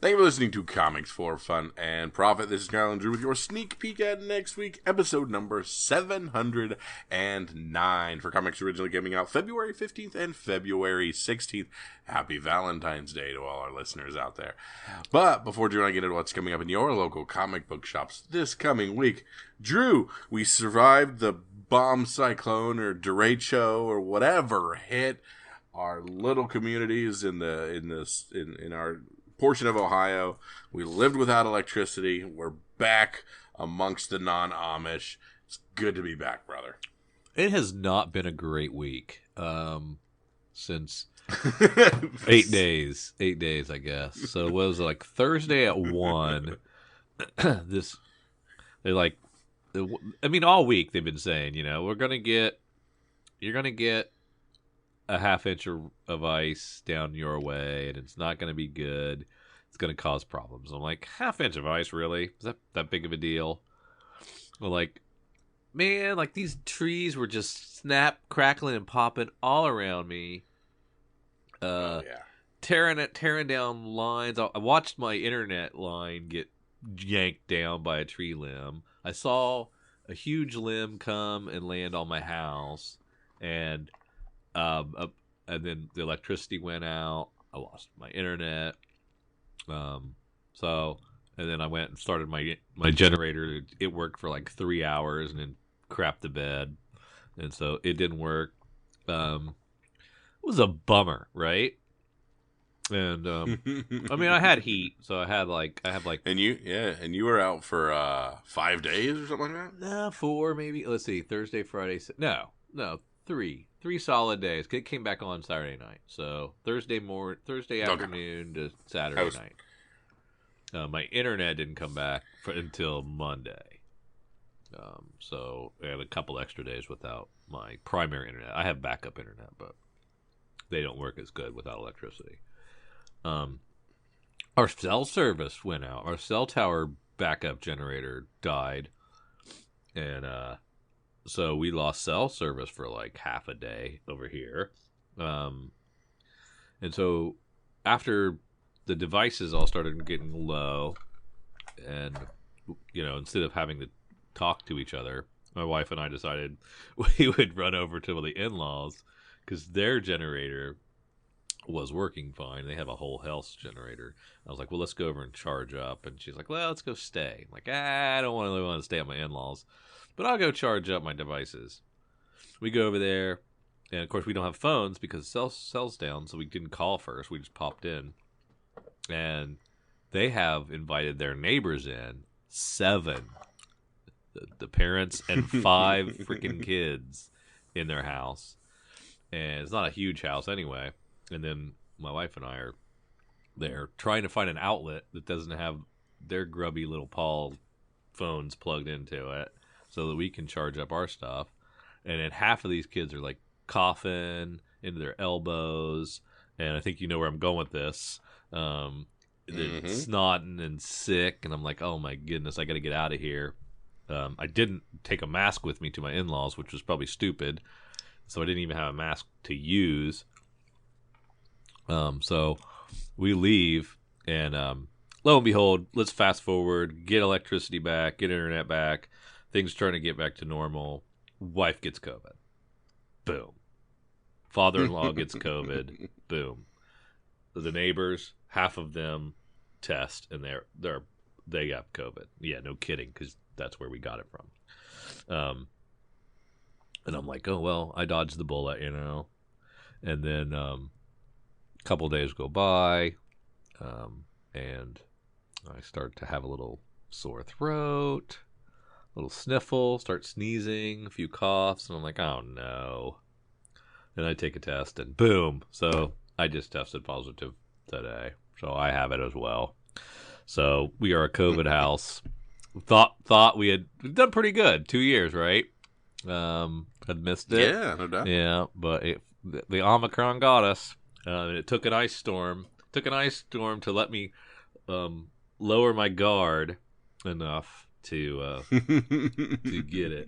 Thank you for listening to Comics for Fun and Profit. This is Kyle and Drew with your sneak peek at next week, episode number 709 for comics originally coming out February 15th and February 16th. Happy Valentine's Day to all our listeners out there. But before Drew and I get into what's coming up in your local comic book shops this coming week, Drew, we survived the bomb cyclone or derecho or whatever hit our little communities in our portion of Ohio. We lived without electricity. We're back amongst the non-Amish. It's good to be back, brother. It has not been a great week since 8 days. 8 days, I guess. So it was like Thursday at 1. All week they've been saying, you're going to get a half inch of ice down your way, and it's not going to be good. It's going to cause problems. I'm like, half inch of ice, really? Is that big of a deal? Well, like, man, like these trees were just snap, crackling, and popping all around me. Tearing down lines. I watched my internet line get yanked down by a tree limb. I saw a huge limb come and land on my house, and then the electricity went out. I lost my internet. And then I went and started my generator. It worked for like 3 hours and then crapped the bed. And so it didn't work. It was a bummer, right? And I had heat, so I have like and you were out for 5 days or something like that? No, 4 maybe. Let's see, Thursday, Friday, no, 3 solid days. It came back on Saturday night. So Thursday afternoon to Saturday night. My internet didn't come back until Monday. So I had a couple extra days without my primary internet. I have backup internet, but they don't work as good without electricity. Our cell service went out. Our cell tower backup generator died. And so we lost cell service for like half a day over here. And so after the devices all started getting low, and instead of having to talk to each other, my wife and I decided we would run over to the in-laws because their generator was working fine. They have a whole house generator. I was like, well, let's go over and charge up. And she's like, well, let's go stay. I'm like, I don't really want to stay at my in-laws, but I'll go charge up my devices. We go over there, and of course we don't have phones because cell's down, so we didn't call first. We just popped in, and they have invited their neighbors in, 7, the parents and 5 freaking kids in their house, and it's not a huge house anyway. And then my wife and I are there trying to find an outlet that doesn't have their grubby little Paul phones plugged into it, so that we can charge up our stuff. And then half of these kids are like coughing into their elbows, and I think you know where I'm going with this. They're snotting and sick, and I'm like, oh my goodness, I got to get out of here. I didn't take a mask with me to my in-laws, which was probably stupid, so I didn't even have a mask to use. So we leave, and lo and behold, let's fast forward, get electricity back, get internet back, things trying to get back to normal. Wife gets COVID. Boom. Father-in-law gets COVID. Boom. The neighbors, half of them test, and they got COVID. Yeah, no kidding, because that's where we got it from. And I'm like, oh well, I dodged the bullet, And then a couple days go by, and I start to have a little sore throat, a little sniffle, start sneezing, a few coughs, and I'm like, oh no. And I take a test, and boom. So I just tested positive today. So I have it as well. So we are a COVID house. Thought we had done pretty good. 2 years, right? Had missed it. Yeah, no doubt. Yeah, but the Omicron got us. It took an ice storm. To let me lower my guard enough to get it.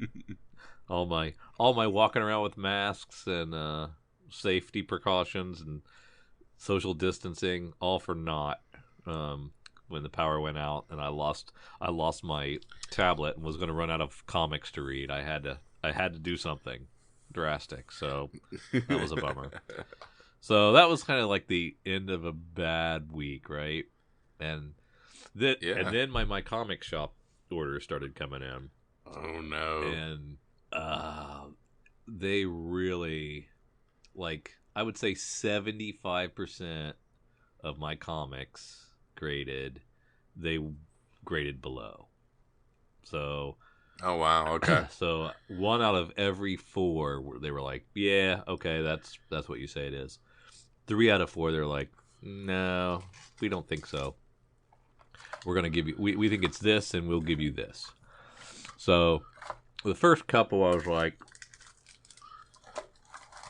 All my walking around with masks and safety precautions and social distancing, all for naught. when the power went out, and I lost my tablet and was going to run out of comics to read. I had to do something drastic, so that was a bummer. So that was kind of like the end of a bad week, right? And then my comic shop orders started coming in. Oh no! And they really, like, I would say 75% of my comics they graded below. So. Oh wow! Okay. So 1 out of every 4, they were like, "Yeah, okay, that's what you say it is." 3 out of 4, they're like, "No, we don't think so. We're gonna give you. We think it's this, and we'll give you this." So the first couple, I was like,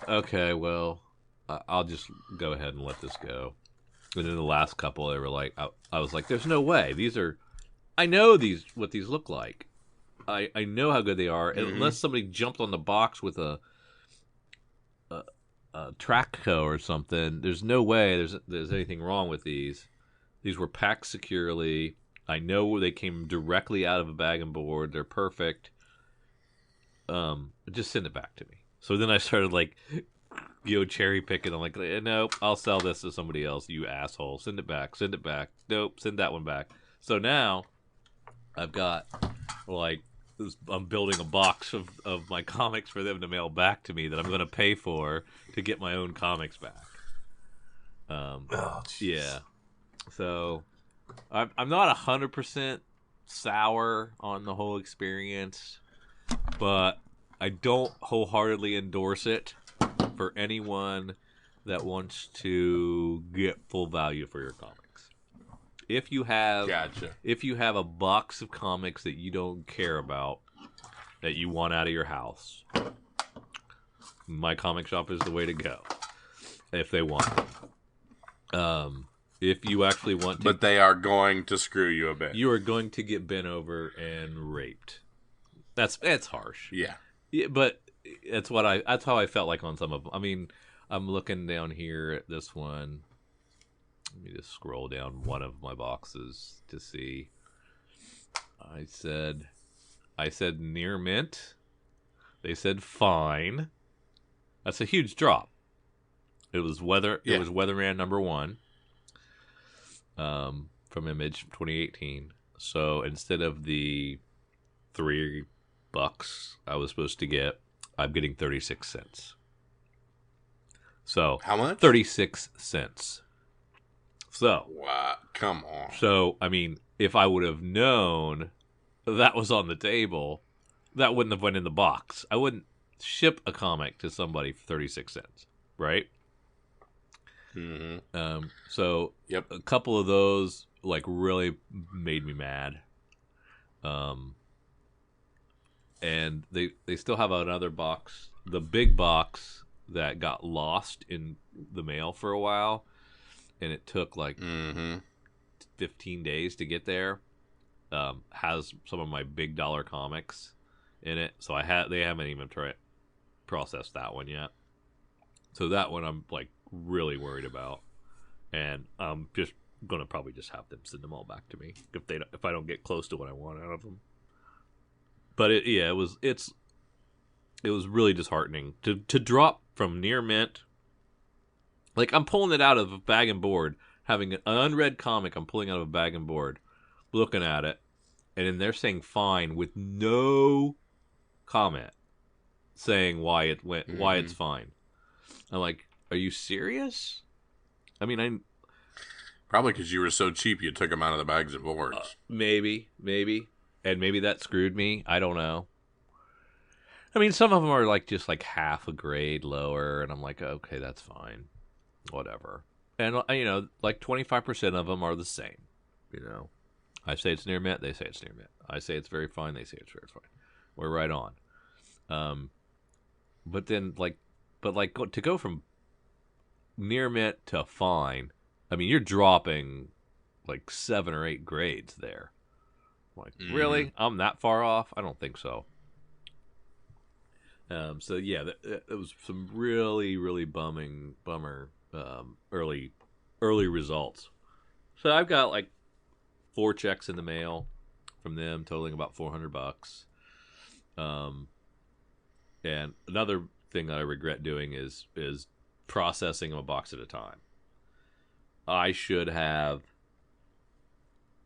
"Okay, well, I'll just go ahead and let this go." And then the last couple, they were like, I was like, "There's no way. I know what these look like. I know how good they are. Mm-hmm. Unless somebody jumped on the box with a Trackco or something, there's no way there's anything wrong with these. These were packed securely. I know they came directly out of a bag and board. They're perfect. Just send it back to me." So then I started like, cherry picking. I'm like, "Nope, I'll sell this to somebody else. You asshole! Send it back. Send it back. Nope, send that one back." So now I've got like. I'm building a box of my comics for them to mail back to me that I'm going to pay for to get my own comics back. Yeah. So I'm not 100% sour on the whole experience, but I don't wholeheartedly endorse it for anyone that wants to get full value for your comics. If you have a box of comics that you don't care about, that you want out of your house, my comic shop is the way to go. If they want it. If you actually want to, but they are going to screw you a bit. You are going to get bent over and raped. That's harsh. Yeah, but that's how I felt like on some of them. I mean, I'm looking down here at this one. Let me just scroll down one of my boxes to see. I said near mint. They said fine. That's a huge drop. It was Weatherman #1 from Image 2018. So instead of the $3 I was supposed to get, I'm getting 36 cents. So how much? 36 cents. So, wow, come on. So, I mean, if I would have known that was on the table, that wouldn't have went in the box. I wouldn't ship a comic to somebody for 36 cents, right? Mm-hmm. So, yep. A couple of those like really made me mad. And they still have another box, the big box that got lost in the mail for a while. And it took like 15 days to get there. Has some of my big dollar comics in it, so they haven't even processed that one yet. So that one I'm like really worried about, and I'm just gonna probably just have them send them all back to me if I don't get close to what I want out of them. But it was really disheartening to drop from near mint. Like, I'm pulling it out of a bag and board, having an unread comic I'm pulling out of a bag and board, looking at it, and then they're saying fine with no comment saying why it's fine. I'm like, are you serious? I mean, probably because you were so cheap you took them out of the bags and boards. Maybe. And maybe that screwed me. I don't know. I mean, some of them are like just like half a grade lower, and I'm like, okay, that's fine. Whatever. And, like 25% of them are the same. I say it's near mint, they say it's near mint. I say it's very fine, they say it's very fine. We're right on. But then, to go from near mint to fine, I mean, you're dropping like 7 or 8 grades there. I'm like, really? I'm that far off? I don't think so. So yeah, it was some really, really bummer early results. So I've got like 4 checks in the mail from them, totaling about $400. And another thing that I regret doing is processing them a box at a time. I should have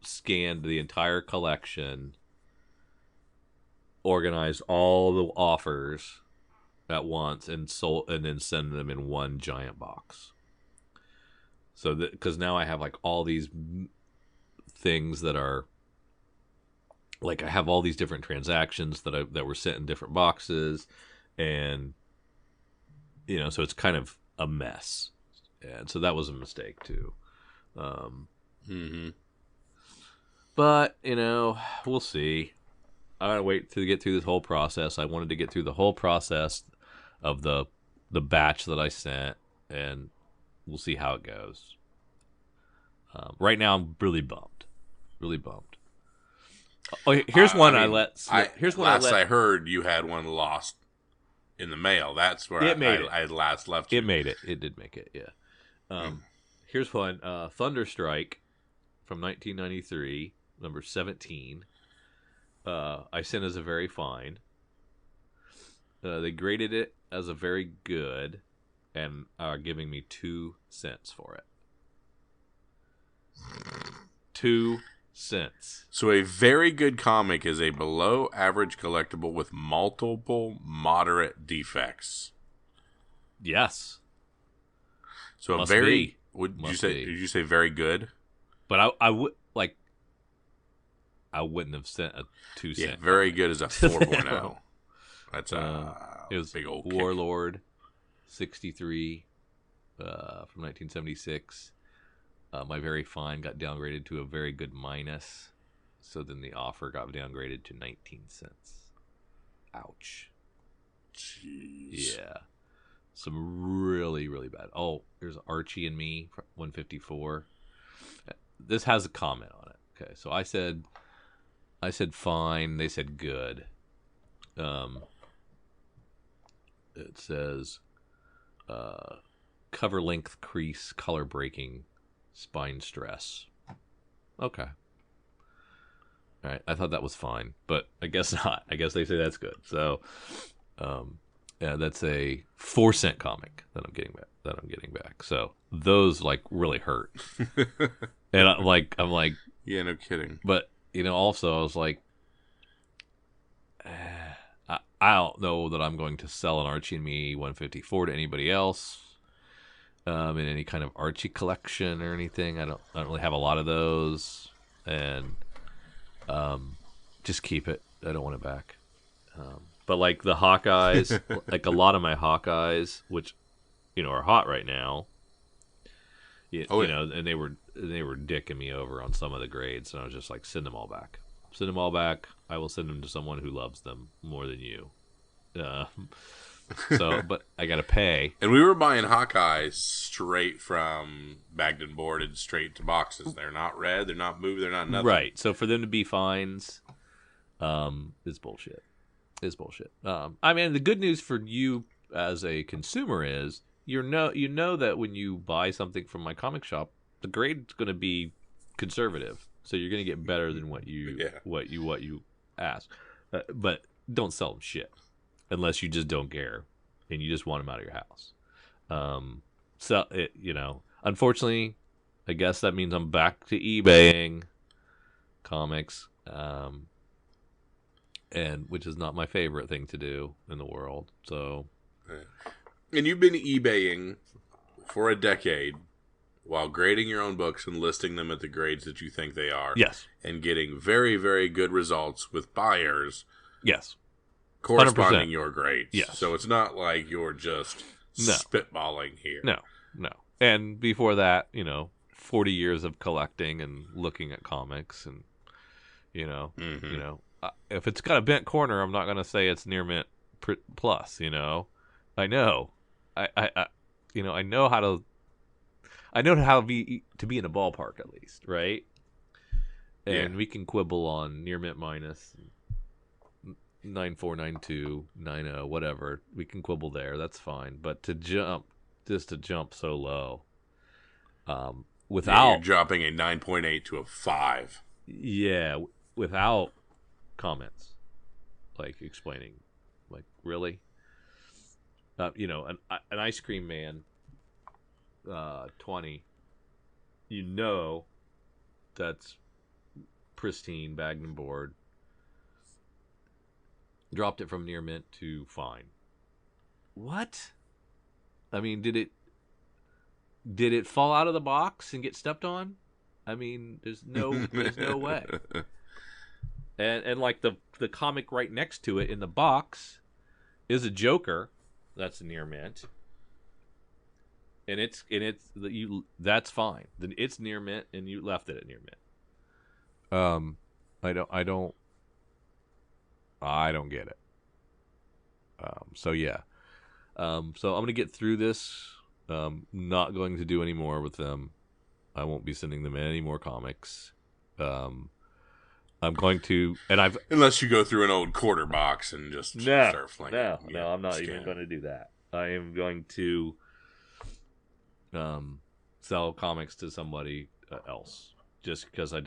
scanned the entire collection, organized all the offers at once, and then send them in one giant box. So because now I have like all these things that are like, I have all these different transactions that were sent in different boxes, and so it's kind of a mess. And so that was a mistake too. But we'll see. I gotta wait to get through this whole process. I wanted to get through the whole process of the batch that I sent, and we'll see how it goes. Right now, I'm really bummed. Oh, here's one I let slip. I heard you had one lost in the mail. That's where I last left you. It made it. It did make it, yeah. Here's one. Thunderstrike from 1993, number 17. I sent as a very fine. They graded it as a very good and are giving me 2 cents for it. 2 cents. So a very good comic is a below average collectible with multiple moderate defects. Yes. So Must a very be. Did Be. you say very good? But I would like, I wouldn't have sent a 2 cent. Yeah, very good is a 4.0. That's it was big old Warlord 63 from 1976. My very fine got downgraded to a very good minus. So then the offer got downgraded to 19 cents. Ouch. Jeez. Yeah. Some really, really bad. Oh, there's Archie and Me, 154. This has a comment on it. Okay, so I said fine. They said good. It says cover length crease, color breaking, spine stress. Okay. All right. I thought that was fine, but I guess not. I guess they say that's good. So, yeah, that's a 4 cent comic that I'm getting back. So those like really hurt. And I'm like, yeah, no kidding. But also I was like, I don't know that I'm going to sell an Archie and Me 154 to anybody else in any kind of Archie collection or anything. I don't really have a lot of those, and just keep it. I don't want it back. But like the Hawkeyes, like a lot of my Hawkeyes, which are hot right now. And they were dicking me over on some of the grades, and I was just like, send them all back. Send them all back. I will send them to someone who loves them more than you. So, but I got to pay. And we were buying Hawkeyes straight from bagged and boarded, straight to boxes. They're not red. They're not moved. They're not nothing. Right. So for them to be fines, is bullshit. I mean, the good news for you as a consumer is you know that when you buy something from my comic shop, the grade's going to be conservative. So you're going to get better than what you ask. But don't sell them shit unless you just don't care and you just want them out of your house. So it, unfortunately, I guess that means I'm back to eBaying comics, and which is not my favorite thing to do in the world. So, and you've been eBaying for a decade while grading your own books and listing them at the grades that you think they are. Yes. And getting very, very good results with buyers. Yes. Corresponding 100%. Your grades. Yes. So it's not like you're just spitballing here. No. And before that, 40 years of collecting and looking at comics, and if it's got a bent corner, I'm not going to say it's near mint plus. I know. I know how to. I know how to be in a ballpark at least, right? And we can quibble on near mint minus 94, 90, whatever. We can quibble there. That's fine. But to jump so low, without you're dropping a 9.8 to a 5. Yeah, without comments, like explaining, like really, an ice cream man, 20, that's pristine, bagged and board. Dropped it from near mint to fine. What? I mean, did it fall out of the box and get stepped on? I mean, there's no way. And like the comic right next to it in the box is a Joker. That's near mint. And that's fine. Then it's near mint, and you left it at near mint. I don't get it. So yeah. So I'm gonna get through this. Not going to do any more with them. I won't be sending them any more comics. I'm going to, and unless you go through an old quarter box and just start flinging. No, I'm not even going to do that. I am going to sell comics to somebody else, just because I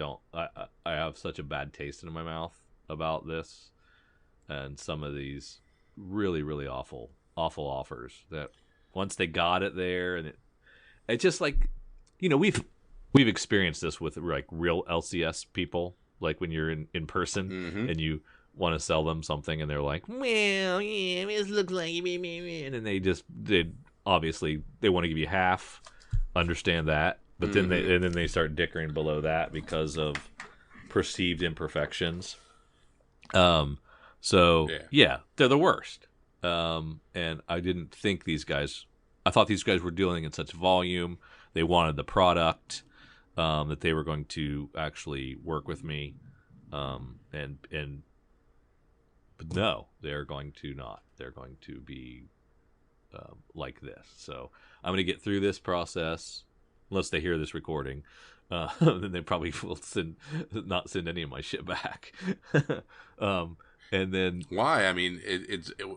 have such a bad taste in my mouth about this, and some of these really, really awful offers that once they got it there, and it's just like, we've experienced this with like real LCS people. Like when you're in person and you want to sell them something and they're like, well, yeah, this looks like, and then they obviously they want to give you half. Understand that, but then they start dickering below that because of perceived imperfections. So yeah, they're the worst. And I didn't think I thought these guys were dealing in such volume. They wanted the product. That they were going to actually work with me, but no, they're going to not. They're going to be like this. So I'm going to get through this process, unless they hear this recording. Then they probably will not send any of my shit back. And then why? I mean,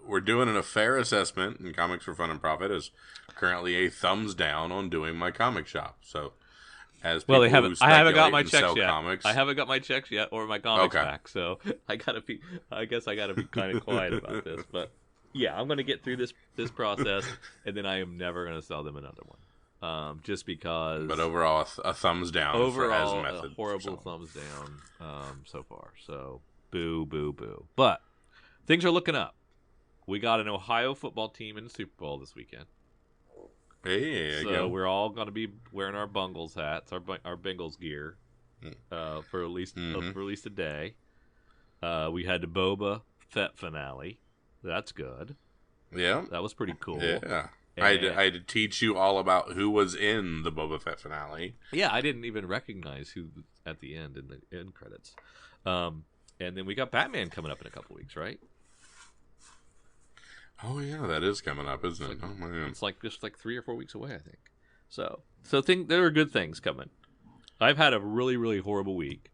we're doing a fair assessment, and Comics for Fun and Profit is currently a thumbs down on doing my comic shop. So. I haven't got my checks yet. Comics. I haven't got my checks yet or my comics back, so I guess I gotta be kind of quiet about this. But yeah, I'm gonna get through this process, and then I am never gonna sell them another one, just because. But overall, a thumbs down. Overall, a horrible thumbs down so far. So boo, boo, boo. But things are looking up. We got an Ohio football team in the Super Bowl this weekend. Hey, so we're all going to be wearing our Bungles hats, our Bengals gear, for at least a day. We had the Boba Fett finale. That's good. Yeah, that was pretty cool. Yeah, I had to teach you all about who was in the Boba Fett finale. Yeah, I didn't even recognize who at the end in the end credits. And then we got Batman coming up in a couple weeks, right? Oh yeah, that is coming up, isn't it? Oh man, it's like just like 3 or 4 weeks away, I think. So there are good things coming. I've had a really, really horrible week,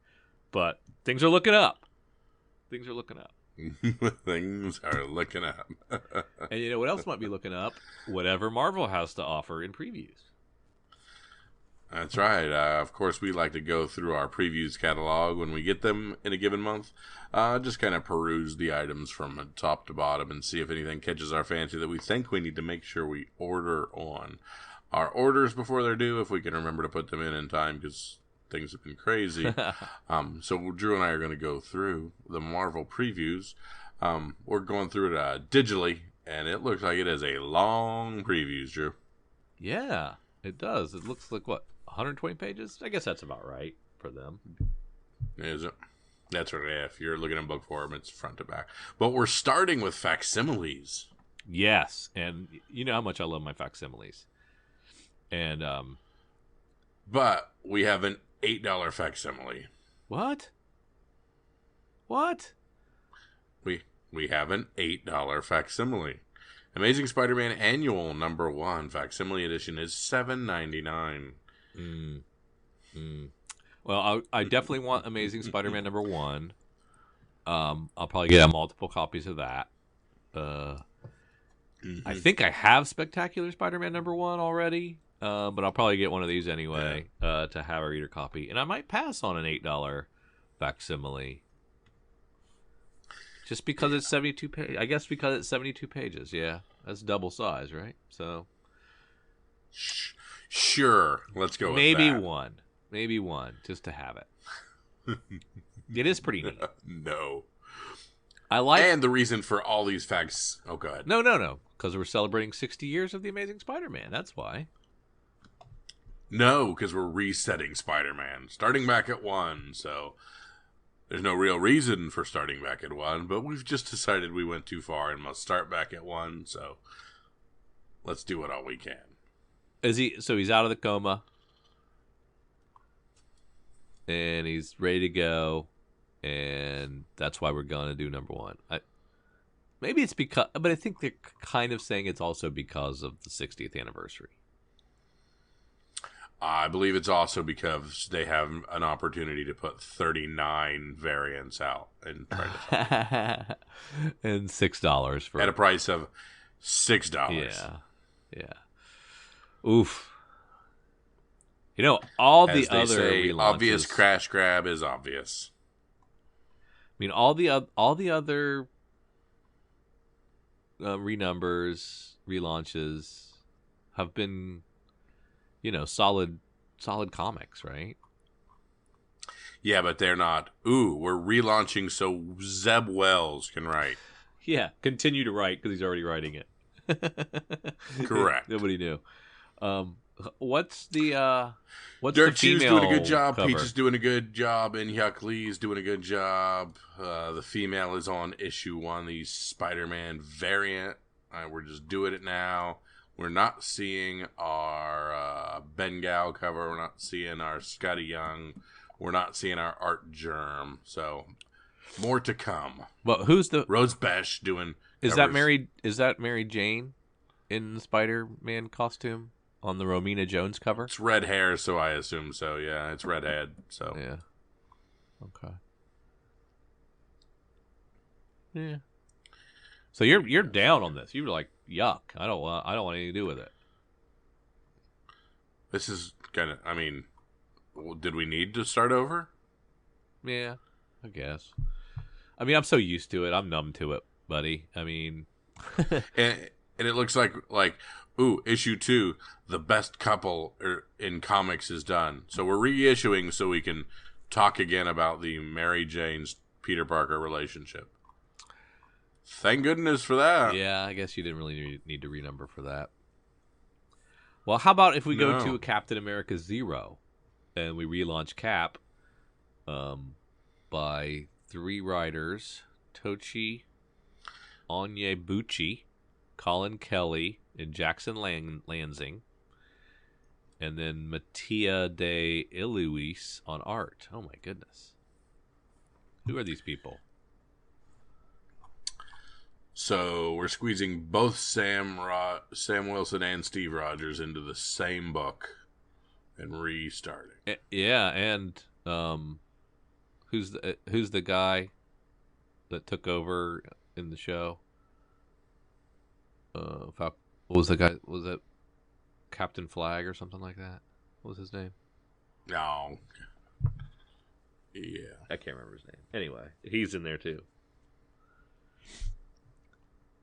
but things are looking up. Things are looking up. Things are looking up. And you know what else might be looking up? Whatever Marvel has to offer in previews. That's right. Of course, we like to go through our previews catalog when we get them in a given month. Just kind of peruse the items from top to bottom and see if anything catches our fancy that we think we need to make sure we order on our orders before they're due, if we can remember to put them in time, because things have been crazy. So Drew and I are going to go through the Marvel previews. We're going through it digitally, and it looks like it is a long previews, Drew. Yeah, it does. It looks like, what, 120 pages? I guess that's about right for them. Is it? That's right. Yeah, if you're looking in book form, it's front to back. But we're starting with facsimiles. Yes, and you know how much I love my facsimiles. And but we have an $8 facsimile. What? We have an $8 facsimile. Amazing Spider-Man Annual #1 facsimile edition is $7.99. Well, I definitely want Amazing Spider-Man #1. I'll probably get multiple copies of that. I think I have Spectacular Spider-Man #1 already, but I'll probably get one of these anyway to have a reader copy. And I might pass on an $8 facsimile. Just because it's 72 pages. I guess because it's 72 pages. Yeah, that's double size, right? So sure, let's go maybe with that. Maybe one, just to have it. It is pretty neat. No. I like, and the reason for all these facts. Oh, go ahead. No. Because we're celebrating 60 years of The Amazing Spider-Man. That's why. No, because we're resetting Spider-Man, starting back at 1. So there's no real reason for starting back at 1, but we've just decided we went too far and must start back at 1. So let's do it all we can. So he's out of the coma, and he's ready to go, and that's why we're gonna do number 1. Maybe it's because, but I think they're kind of saying it's also because of the 60th anniversary. I believe it's also because they have an opportunity to put 39 variants out and try to and $6 for at a price of $6. Yeah. Oof. You know, all As the other relaunches, obvious crash grab is obvious. I mean, all the other renumbers, relaunches have been, solid comics, right? Yeah, but they're not. Ooh, we're relaunching so Zeb Wells can write. Yeah, continue to write because he's already writing it. Correct. Nobody knew. What's Dirt the Shoe's female doing a good job. cover? Peach is doing a good job. And Hyuk Lee's doing a good job. The female is on issue 1, the Spider-Man variant. We're just doing it now. We're not seeing our Bengal cover. We're not seeing our Scotty Young. We're not seeing our Art Germ. So more to come. Well, who's the Rose Besh doing? Is covers. that Mary Jane in the Spider-Man costume on the Romina Jones cover? It's red hair, so I assume so. Yeah, it's redhead. So yeah. Okay. Yeah. So you're down on this. You're like, yuck. I don't want anything to do with it. This is kind of. I mean, did we need to start over? Yeah, I guess. I mean, I'm so used to it. I'm numb to it, buddy. I mean, and it looks like ooh, issue 2, the best couple in comics is done. So we're reissuing so we can talk again about the Mary Jane's Peter Parker relationship. Thank goodness for that. Yeah, I guess you didn't really need to renumber for that. Well, how about if we go to Captain America 0 and we relaunch Cap by 3 writers, Tochi Onyebuchi, Colin Kelly, and Jackson Lansing, and then Mattia de Iluis on art. Oh my goodness. Who are these people? So we're squeezing both Sam Wilson and Steve Rogers into the same book and restarting. Yeah, and who's the guy that took over in the show? What was the guy? Was it Captain Flag or something like that? What was his name? No. Yeah. I can't remember his name. Anyway, he's in there too.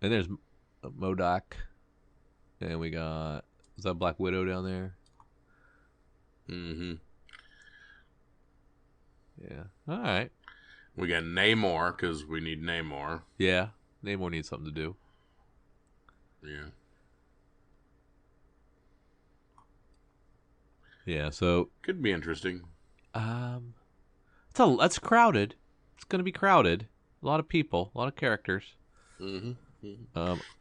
And there's MODOK. And we got... Is that Black Widow down there? Mm-hmm. Yeah. All right. We got Namor, because we need Namor. Yeah. Namor needs something to do. Yeah. Yeah, so... Could be interesting. That's crowded. It's going to be crowded. A lot of people. A lot of characters. Mm-hmm.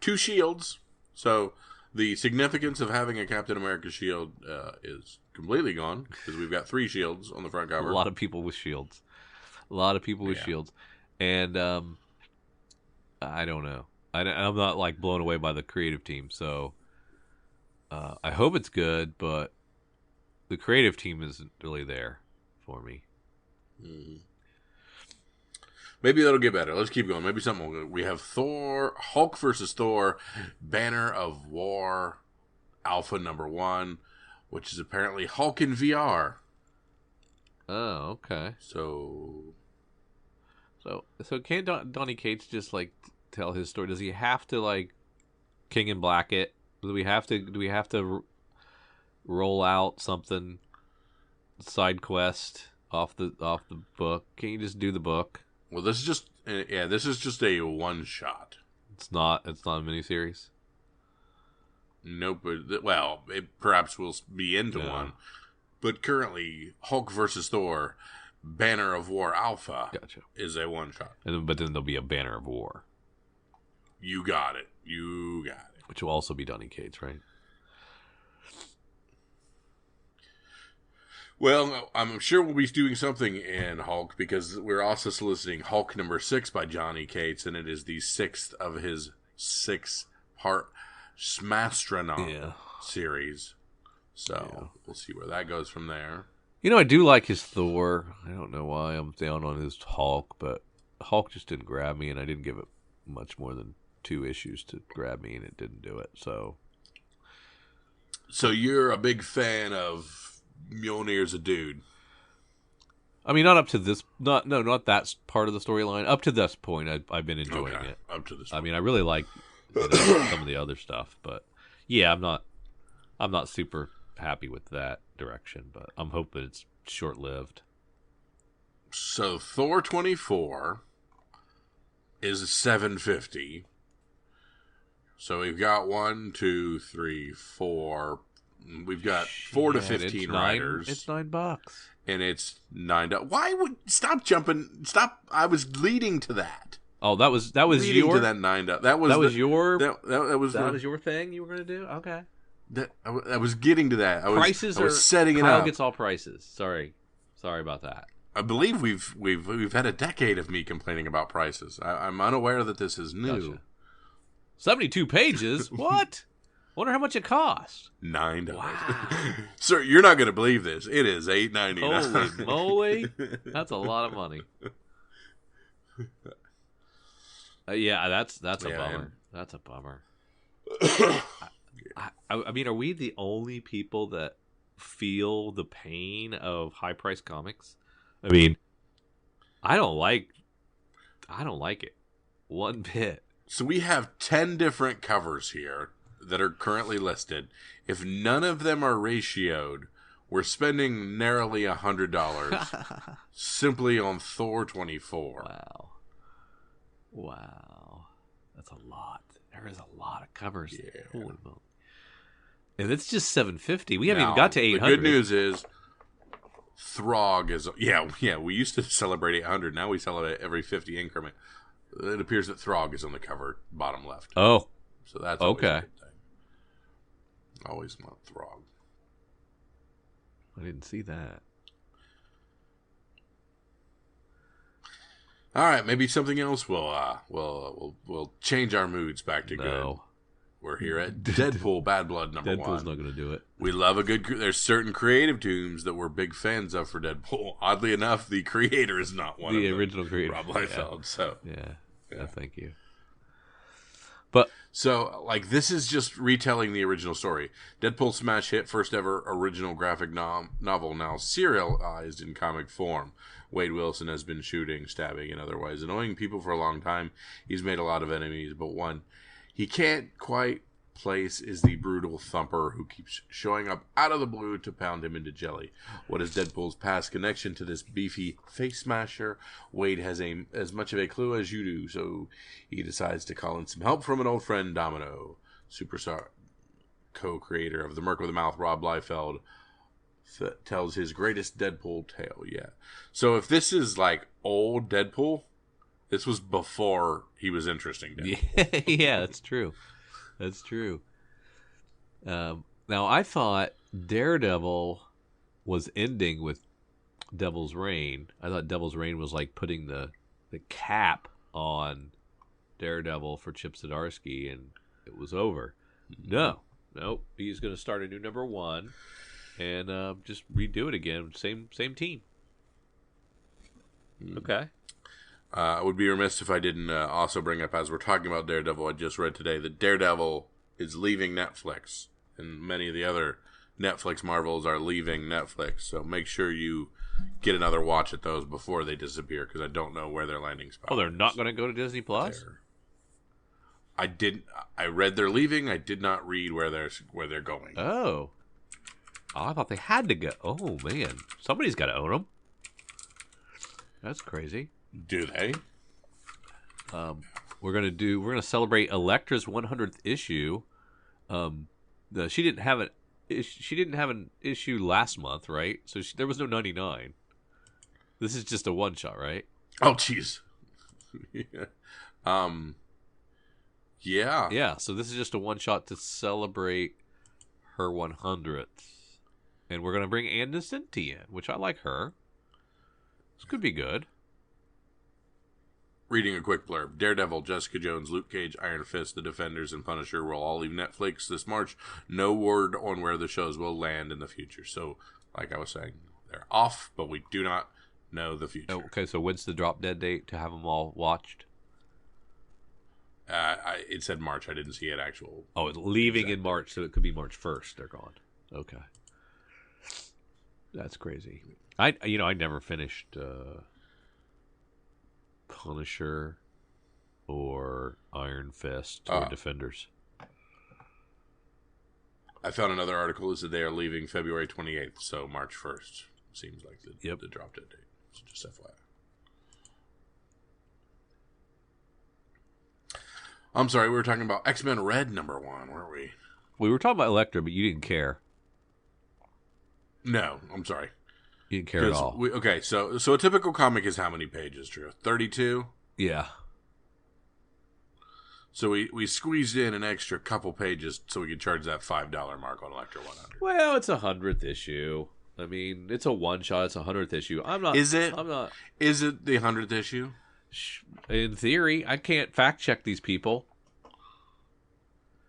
2 shields. So the significance of having a Captain America shield is completely gone because we've got 3 shields on the front cover. A lot of people with shields. Shields. And I don't know. I'm not like blown away by the creative team. So I hope it's good, but the creative team isn't really there for me. Mm-hmm. Maybe that'll get better. Let's keep going. Maybe something will go. We have Hulk versus Thor, Banner of War, Alpha number 1, which is apparently Hulk in VR. Oh, okay. So So can't Donny Cates just like tell his story? Does he have to like King and Black it? Do we have to roll out something side quest off the book? Can you just do the book? Well, this is just a one shot. It's not a miniseries. Nope. Well, it perhaps will be into one, but currently Hulk versus Thor, Banner of War Alpha, is a one shot. But then there'll be a Banner of War. You got it. Which will also be Donny Cates, right? Well, I'm sure we'll be doing something in Hulk because we're also soliciting Hulk number 6 by Johnny Cates, and it is the 6th of his 6-part Smastronaut series. So we'll see where that goes from there. You know, I do like his Thor. I don't know why I'm down on his Hulk, but Hulk just didn't grab me, and I didn't give it much more than 2 issues to grab me, and it didn't do it. So you're a big fan of Mjolnir's a dude. I mean, not up to this. Not that part of the storyline. Up to this point, I've been enjoying it. Up to this point. I mean, I really like some of the other stuff, but yeah, I'm not super happy with that direction. But I'm hoping it's short-lived. So Thor 24 is $750. So we've got 1, 2, 3, 4. We've got 4 to 15 riders. It's $9, and it's $9. Why would stop jumping? Stop! I was leading to that. Oh, that was leading your to that $9. That was your thing. You were going to do okay. I was getting to that. I was setting it Kyle up. Gets all prices. Sorry about that. I believe we've had a decade of me complaining about prices. I'm unaware that this is new. Gotcha. 72 pages. What? Wonder how much it costs. $9. Wow. Sir, you're not going to believe this. It is $8.99. Holy moly. That's a lot of money. Yeah, that's a bummer. Man. That's a bummer. I mean, are we the only people that feel the pain of high-priced comics? I mean, I don't like it one bit. So we have 10 different covers here that are currently listed. If none of them are ratioed, we're spending narrowly $100 simply on Thor 24. Wow. That's a lot. There is a lot of covers there. Yeah. Holy moly. And it's just $750. We haven't even got to $800. The good news is Throg is... Yeah, we used to celebrate $800. Now we celebrate every 50 increment. It appears that Throg is on the cover, bottom left. Oh. So that's always okay. a good thing. Always want Throg. I didn't see that. All right, maybe something else will change our moods back to good. We're here at Deadpool Bad Blood number 1. Deadpool's not going to do it. We love a good... There's certain creative tombs that we're big fans of for Deadpool. Oddly enough, the creator is not one of them. The original creator. Rob Liefeld, so... Yeah, thank you. But... So, like, this is just retelling the original story. Deadpool smash hit, first ever original graphic novel, now serialized in comic form. Wade Wilson has been shooting, stabbing, and otherwise annoying people for a long time. He's made a lot of enemies, but one he can't quite place is the brutal Thumper who keeps showing up out of the blue to pound him into jelly. What is Deadpool's past connection to this beefy face smasher? Wade has as much of a clue as you do, so he decides to call in some help from an old friend, Domino. Superstar co-creator of The Merc with a Mouth, Rob Liefeld, tells his greatest Deadpool tale yet. So if this is like old Deadpool, this was before he was interesting to me. Yeah, that's true. That's true. Now, I thought Daredevil was ending with Devil's Reign. I thought Devil's Reign was like putting the cap on Daredevil for Chip Zdarsky, and it was over. Nope. He's going to start a new number 1 and just redo it again. Same team. Okay. I would be remiss if I didn't also bring up, as we're talking about Daredevil, I just read today that Daredevil is leaving Netflix, and many of the other Netflix Marvels are leaving Netflix, so make sure you get another watch at those before they disappear because I don't know where their landing spot. Oh, they're not going to go to Disney Plus? I didn't. I read they're leaving. I did not read where they're going. Oh, I thought they had to go. Oh man, somebody's got to own them. That's crazy. Do they? We're gonna celebrate Elektra's 100th issue. She didn't have an issue last month, right? So there was no 99. This is just a one shot, right? Oh, jeez. Yeah. Yeah. Yeah. So this is just a one shot to celebrate her 100th, and we're gonna bring Ann Nocenti in, which I like her. This could be good. Reading a quick blurb. Daredevil, Jessica Jones, Luke Cage, Iron Fist, The Defenders, and Punisher will all leave Netflix this March. No word on where the shows will land in the future. So, like I was saying, they're off, but we do not know the future. Okay, so when's the drop dead date to have them all watched? It said March. I didn't see it actual. Oh, it's leaving in March, so it could be March 1st. They're gone. Okay. That's crazy. I never finished Punisher or Iron Fist or Defenders. I found another article that said they are leaving February 28th, so March 1st seems like the drop dead date. So just FYI. I'm sorry, we were talking about X-Men Red #1, weren't we? We were talking about Elektra, but you didn't care. No, I'm sorry. You didn't care at all. So a typical comic is how many pages, Drew? 32? Yeah. So we squeezed in an extra couple pages so we could charge that $5 mark on Elektra 100. Well, it's a 100th issue. I mean, it's a one shot. It's a 100th issue. Is it? I'm not. Is it the 100th issue? In theory, I can't fact check these people.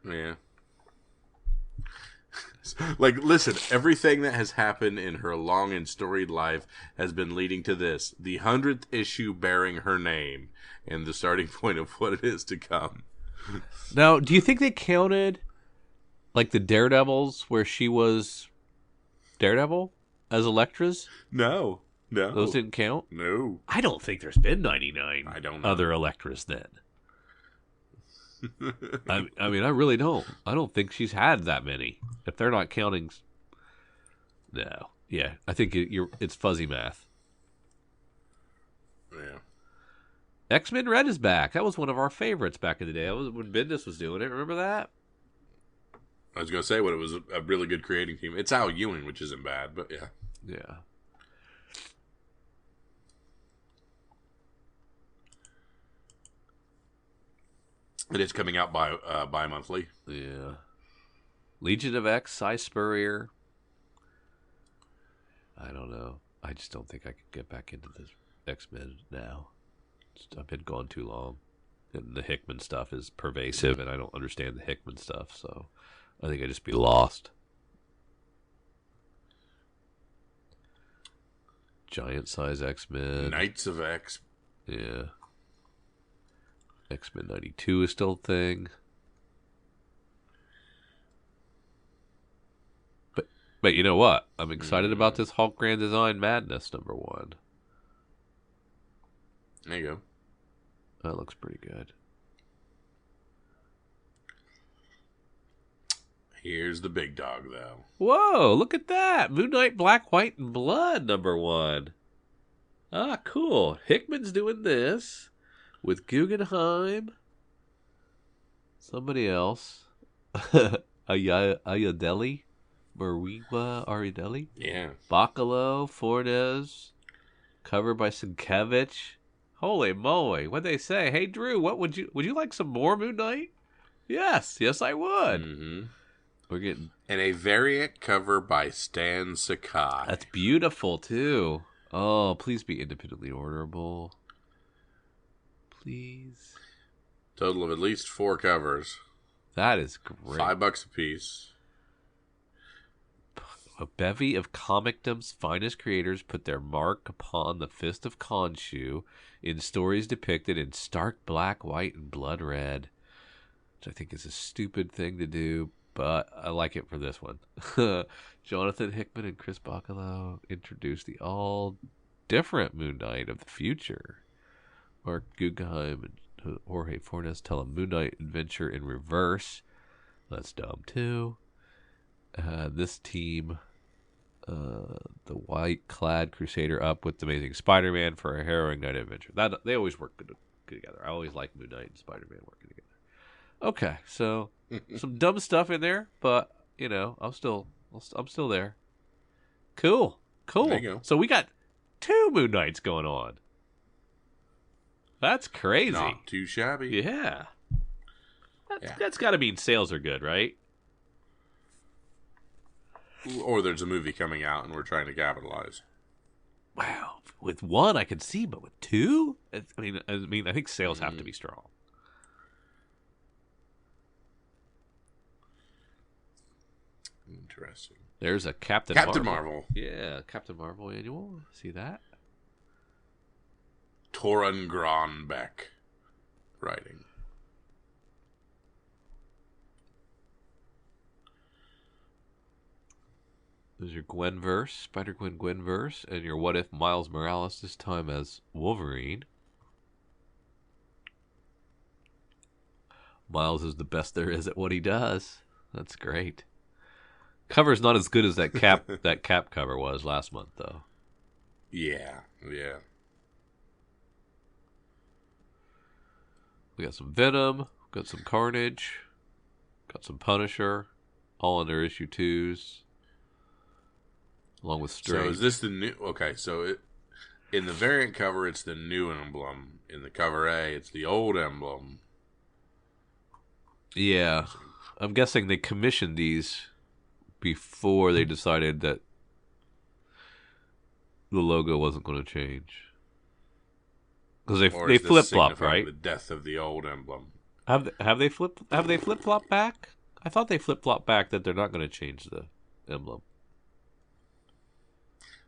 Yeah. Like, listen, everything that has happened in her long and storied life has been leading to this. The 100th issue bearing her name and the starting point of what it is to come. Now, do you think they counted, like, the Daredevils where she was Daredevil as Elektra's? No. Those didn't count? No. I don't think there's been 99 I don't know. other Elektras then. I mean, I really don't. I don't think she's had that many. If they're not counting, no. Yeah, I think it's fuzzy math. Yeah. X-Men Red is back. That was one of our favorites back in the day. That was when Bendis was doing it. Remember that? I was going to say it was a really good creating team. It's Al Ewing, which isn't bad, but yeah. Yeah. It is coming out bi-monthly. Yeah. Legion of X, Cy Spurrier. I don't know. I just don't think I could get back into this X-Men now. I've been gone too long. And the Hickman stuff is pervasive, and I don't understand the Hickman stuff, so I think I'd just be lost. Giant size X-Men. Knights of X. Yeah. X-Men 92 is still a thing. But you know what? I'm excited about this Hulk Grand Design Madness #1. There you go. That looks pretty good. Here's the big dog, though. Whoa, look at that. Moon Knight Black, White, and Blood #1. Ah, cool. Hickman's doing this with Guggenheim. Somebody else. Ayadeli? Mariwa Aridelli? Yeah. Bacalo, Fornes. Cover by Sienkiewicz. Holy moly. What'd they say? Hey, Drew, would you like some more Moon Knight? Yes, I would. Mm-hmm. We're getting... And a variant cover by Stan Sakai. That's beautiful, too. Oh, please be independently orderable. Please. Total of at least 4 covers. That is great. $5 a piece. A bevy of comicdom's finest creators put their mark upon the Fist of Khonshu in stories depicted in stark black, white, and blood red. Which I think is a stupid thing to do, but I like it for this one. Jonathan Hickman and Chris Bacalo introduced the all different Moon Knight of the future. Mark Guggenheim and Jorge Fornes tell a Moon Knight adventure in reverse. That's dumb too. This team, the white-clad Crusader, up with the Amazing Spider-Man for a harrowing night adventure. That they always work good together. I always like Moon Knight and Spider-Man working together. Okay, so some dumb stuff in there, but I'm still there. Cool. There you go. So we got 2 Moon Knights going on. That's crazy. Not too shabby. Yeah. That's got to mean sales are good, right? Or there's a movie coming out and we're trying to capitalize. Wow. With 1 I can see, but with 2? I think sales have to be strong. Interesting. There's a Captain Marvel. Yeah, Captain Marvel annual. See that? Torun Gronbeck writing. There's your Gwenverse, Spider-Gwen Gwenverse, and your What If Miles Morales, this time as Wolverine. Miles is the best there is at what he does. That's great. Cover's not as good as that Cap cover was last month, though. Yeah. We got some Venom, got some Carnage, got some Punisher, all in their issue 2s, along with Strange. So is this the new? Okay, in the variant cover, it's the new emblem. In the cover A, it's the old emblem. Yeah, I'm guessing they commissioned these before they decided that the logo wasn't going to change. Because they flip flop, right? The death of the old emblem. Have they flip flop back? I thought they flip flop back that they're not going to change the emblem.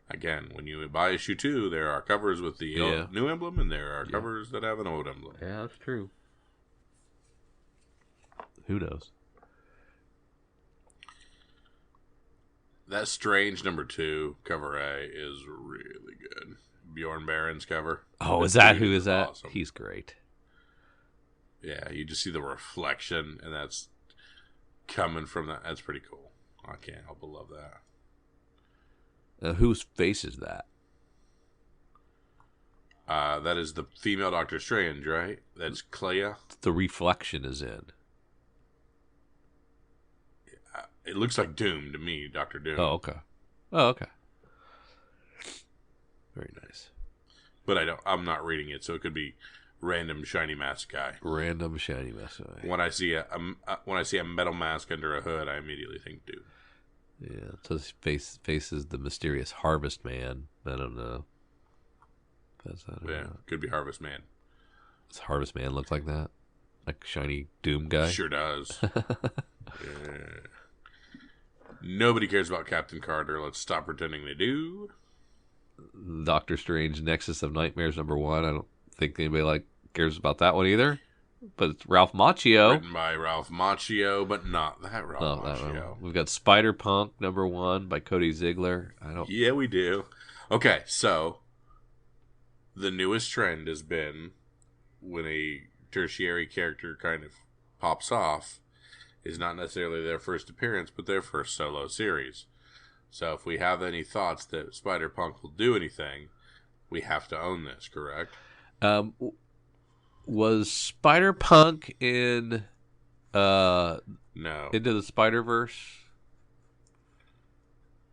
Again, when you buy issue 2, there are covers with the new emblem, and there are covers that have an old emblem. Yeah, that's true. Who knows? That Strange number 2 cover A is really good. Bjorn Barron's cover. Oh, is that who is that? Awesome. He's great. Yeah, you just see the reflection, and that's coming from that. That's pretty cool. I can't help but love that. Whose face is that? That is the female Doctor Strange, right? That's Clea. The reflection is in. It looks like Doom to me, Doctor Doom. Oh, okay. Very nice. But I'm not reading it, so it could be random shiny mask guy. Random shiny mask guy. When I see a metal mask under a hood, I immediately think Doom. Yeah, so his faces the mysterious Harvest Man. I don't know. Could be Harvest Man. Does Harvest Man look like that? Like shiny Doom guy? Sure does. Yeah. Nobody cares about Captain Carter. Let's stop pretending they do. Doctor Strange Nexus of Nightmares #1. I don't think anybody cares about that one either. But it's Ralph Macchio. Written by Ralph Macchio, but not that Ralph Macchio. We've got Spider-Punk #1 by Cody Ziegler. Yeah, we do. Okay, so the newest trend has been when a tertiary character kind of pops off, is not necessarily their first appearance, but their first solo series. So if we have any thoughts that Spider-Punk will do anything, we have to own this, correct? Was Spider-Punk in No. Into the Spider-Verse?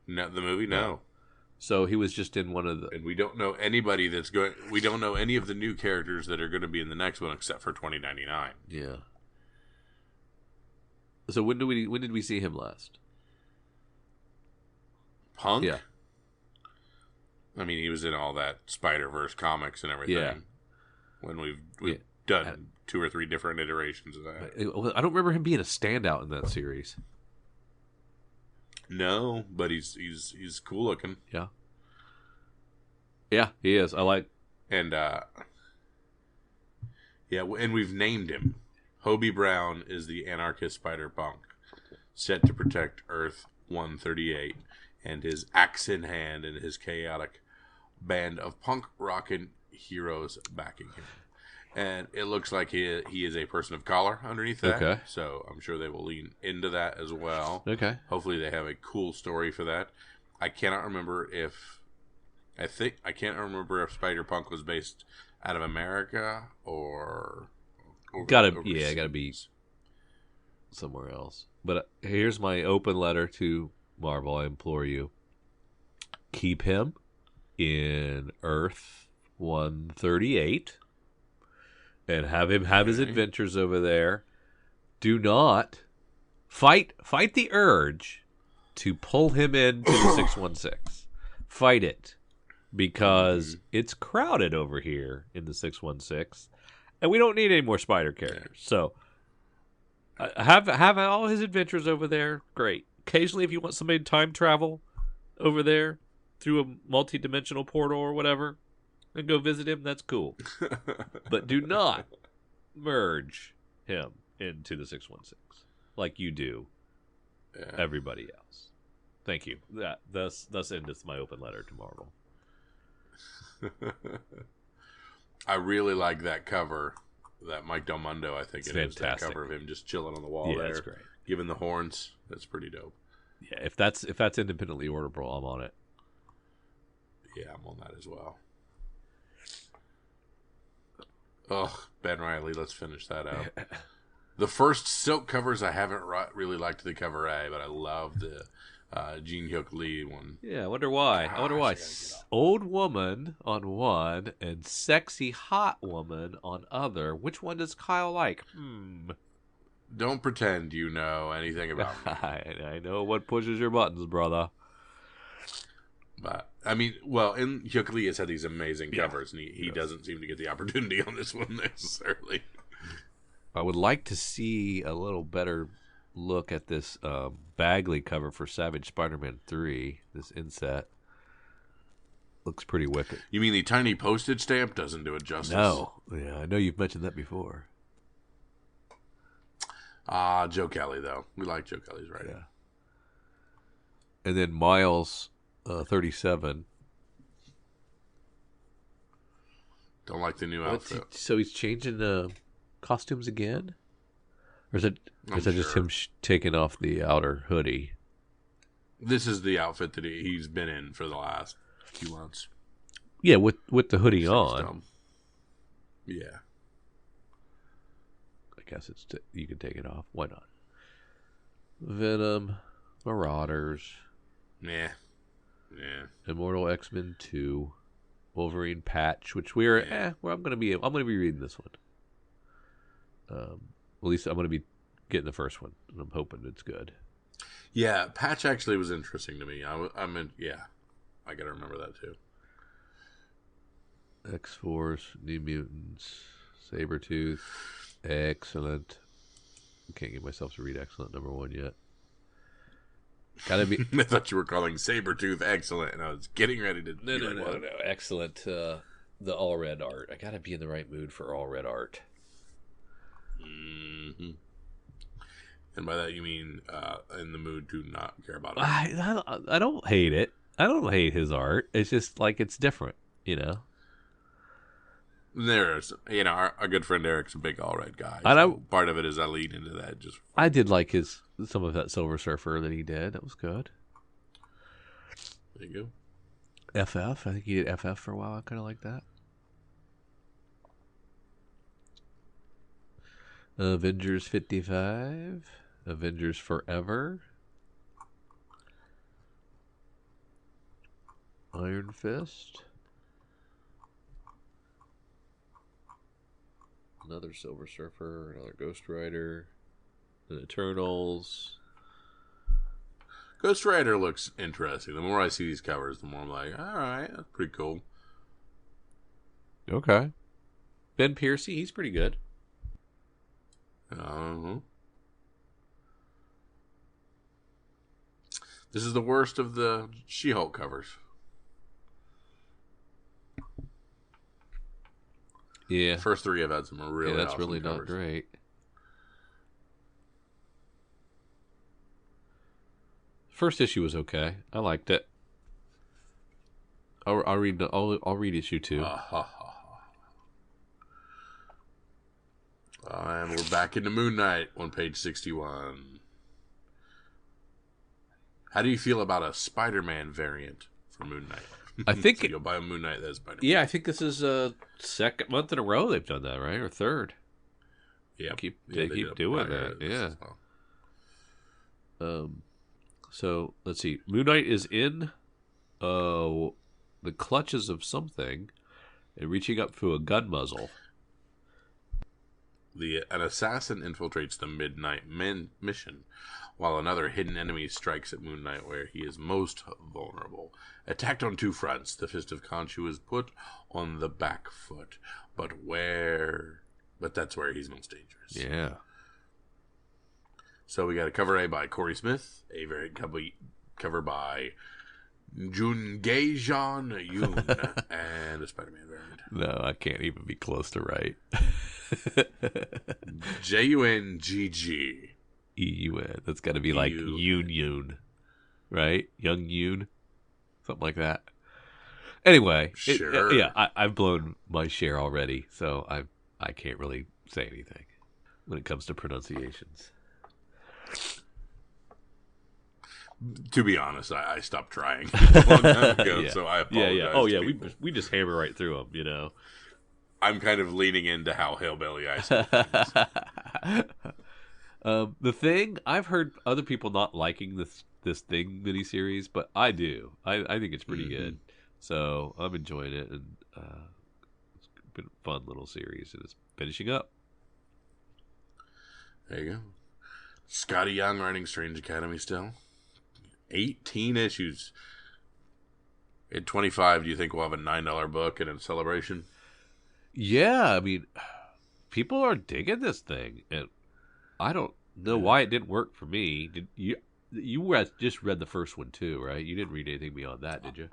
No, the movie, no. So he was just in one of the... And we don't know anybody that's going... We don't know any of the new characters that are going to be in the next one except for 2099. Yeah. So when did we see him last? Punk? Yeah. I mean, he was in all that Spider-Verse comics and everything. Yeah. When we've done 2 or 3 different iterations of that. I don't remember him being a standout in that series. No, but he's cool looking. Yeah. Yeah, he is. I like... And, and we've named him. Hobie Brown is the anarchist Spider-Punk. set to protect Earth 138 and his axe in hand and his chaotic band of punk rockin' heroes backing him. And it looks like he is a person of color underneath that. Okay. So I'm sure they will lean into that as well. Okay. Hopefully they have a cool story for that. I cannot remember if Spider-Punk was based out of America or gotta overseas. be somewhere else. But here's my open letter to Marvel. I implore you, keep him in Earth 138 and have him have his adventures over there. Do not fight the urge to pull him into the 616. Fight it, because it's crowded over here in the 616, and we don't need any more Spider characters. So have all his adventures over there. Great. Occasionally, if you want somebody to time travel over there through a multi-dimensional portal or whatever, and go visit him, that's cool. But do not merge him into the 616 like you do everybody else. Thank you. Thus endeth my open letter to Marvel. I really like that cover, that Mike Del Mundo, I think It's it is. That fantastic. cover of him just chilling on the wall there. That's great. Giving the horns. That's pretty dope. Yeah, if that's independently orderable, I'm on it. Yeah, I'm on that as well. Ugh, Ben Reilly, let's finish that out. The first Silk covers, I haven't really liked the cover A, but I love the Jin Hyuk Lee one. Yeah, I wonder why. Old woman on one and sexy hot woman on other. Which one does Kyle like? Don't pretend you know anything about me. I know what pushes your buttons, brother. But, I mean, well, and Hyuk Lee has had these amazing covers, and he doesn't seem to get the opportunity on this one necessarily. I would like to see a little better look at this Bagley cover for Savage Spider-Man 3, this inset. Looks pretty wicked. You mean the tiny postage stamp doesn't do it justice? No. Yeah, I know you've mentioned that before. Joe Kelly, though. We like Joe Kelly's writing. Yeah. And then Miles 37. Don't like the new outfit. So he's changing the costumes again? Or is that just sure. him taking off the outer hoodie? This is the outfit that he's been in for the last few months. Yeah, with the hoodie on. Dumb. Yeah. I guess you can take it off. Why not? Venom, Marauders. Yeah. Immortal X-Men 2, Wolverine patch, which I'm gonna be reading this one. At least I'm gonna be getting the first one, and I'm hoping it's good. Yeah, patch actually was interesting to me. I gotta remember that too. X-Force, New Mutants, Sabretooth, excellent. I can't get myself to read excellent #1 yet. Gotta be. I thought you were calling Sabretooth excellent, and I was getting ready to. No. Excellent. The all red art. I gotta be in the right mood for all red art. Mm-hmm. And by that you mean in the mood to not care about it. I don't hate it. I don't hate his art. It's just like it's different, you know. There's, our good friend Eric's a big all red guy. I know. Part of it is I lead into that. I did like some of that Silver Surfer that he did. That was good. There you go. FF. I think he did FF for a while. I kind of like that. Avengers 55. Avengers Forever. Iron Fist. Another Silver Surfer, another Ghost Rider, the Eternals. Ghost Rider looks interesting. The more I see these covers, the more I'm like, all right, that's pretty cool. Okay. Ben Piercy, he's pretty good. This is the worst of the She-Hulk covers. Yeah. The first three have had some really that's awesome really covers. Not great. First issue was okay. I liked it. I'll read issue 2. And we're back into Moon Knight on page 61. How do you feel about a Spider-Man variant for Moon Knight? I think so you'll buy a Moon Knight that's Spider-Man. Yeah, I think this is a second month in a row they've done that, right? Or third. Yeah, they keep doing that. Yeah. So let's see. Moon Knight is in the clutches of something and reaching up to a gun muzzle. An assassin infiltrates the Midnight mission, while another hidden enemy strikes at Moon Knight where he is most vulnerable. Attacked on 2 fronts, the Fist of Khonshu is put on the back foot. But that's where he's most dangerous. Yeah. So we got a cover A by Corey Smith, a variant cover by Jungaejeon Yoon, and a Spider-Man variant. No, I can't even be close to right. Jungg. Eun. That's got to be like Yoon, right? Young Yoon, something like that. Anyway, sure. I've blown my share already, so I can't really say anything when it comes to pronunciations. To be honest, I stopped trying a long time ago, so I apologize. Yeah. Oh yeah, we just hammer right through them, you know. I'm kind of leaning into how hillbilly I say things. The Thing, I've heard other people not liking this Thing miniseries, but I do. I think it's pretty good. So I'm enjoying it, and it's been a fun little series, and it's finishing up. There you go. Scotty Young writing Strange Academy still. 18 issues. At 25, do you think we'll have a $9 book and a celebration? Yeah, I mean, people are digging this thing, and I don't know why it didn't work for me. Did you just read the first one too, right? You didn't read anything beyond that, did you?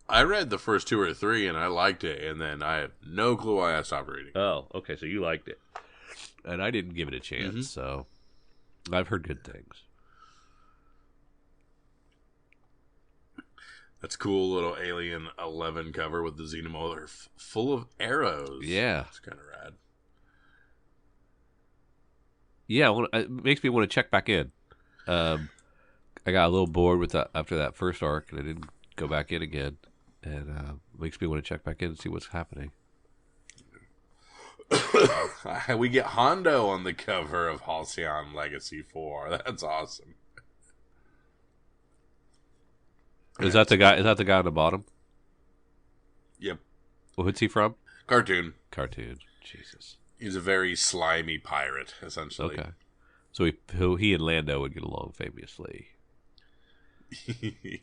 I read the first 2 or 3, and I liked it, and then I have no clue why I stopped reading. Oh, okay, so you liked it. And I didn't give it a chance, so I've heard good things. That's cool little Alien 11 cover with the Xenomorph full of arrows. Yeah. It's kind of rad. Yeah, it makes me want to check back in. I got a little bored with that after that first arc, and I didn't go back in again. And makes me want to check back in and see what's happening. We get Hondo on the cover of Halcyon Legacy 4. That's awesome. Is that the guy? Is that the guy on the bottom? Yep. Well, who's he from? Cartoon. Jesus. He's a very slimy pirate, essentially. Okay. So he and Lando would get along famously.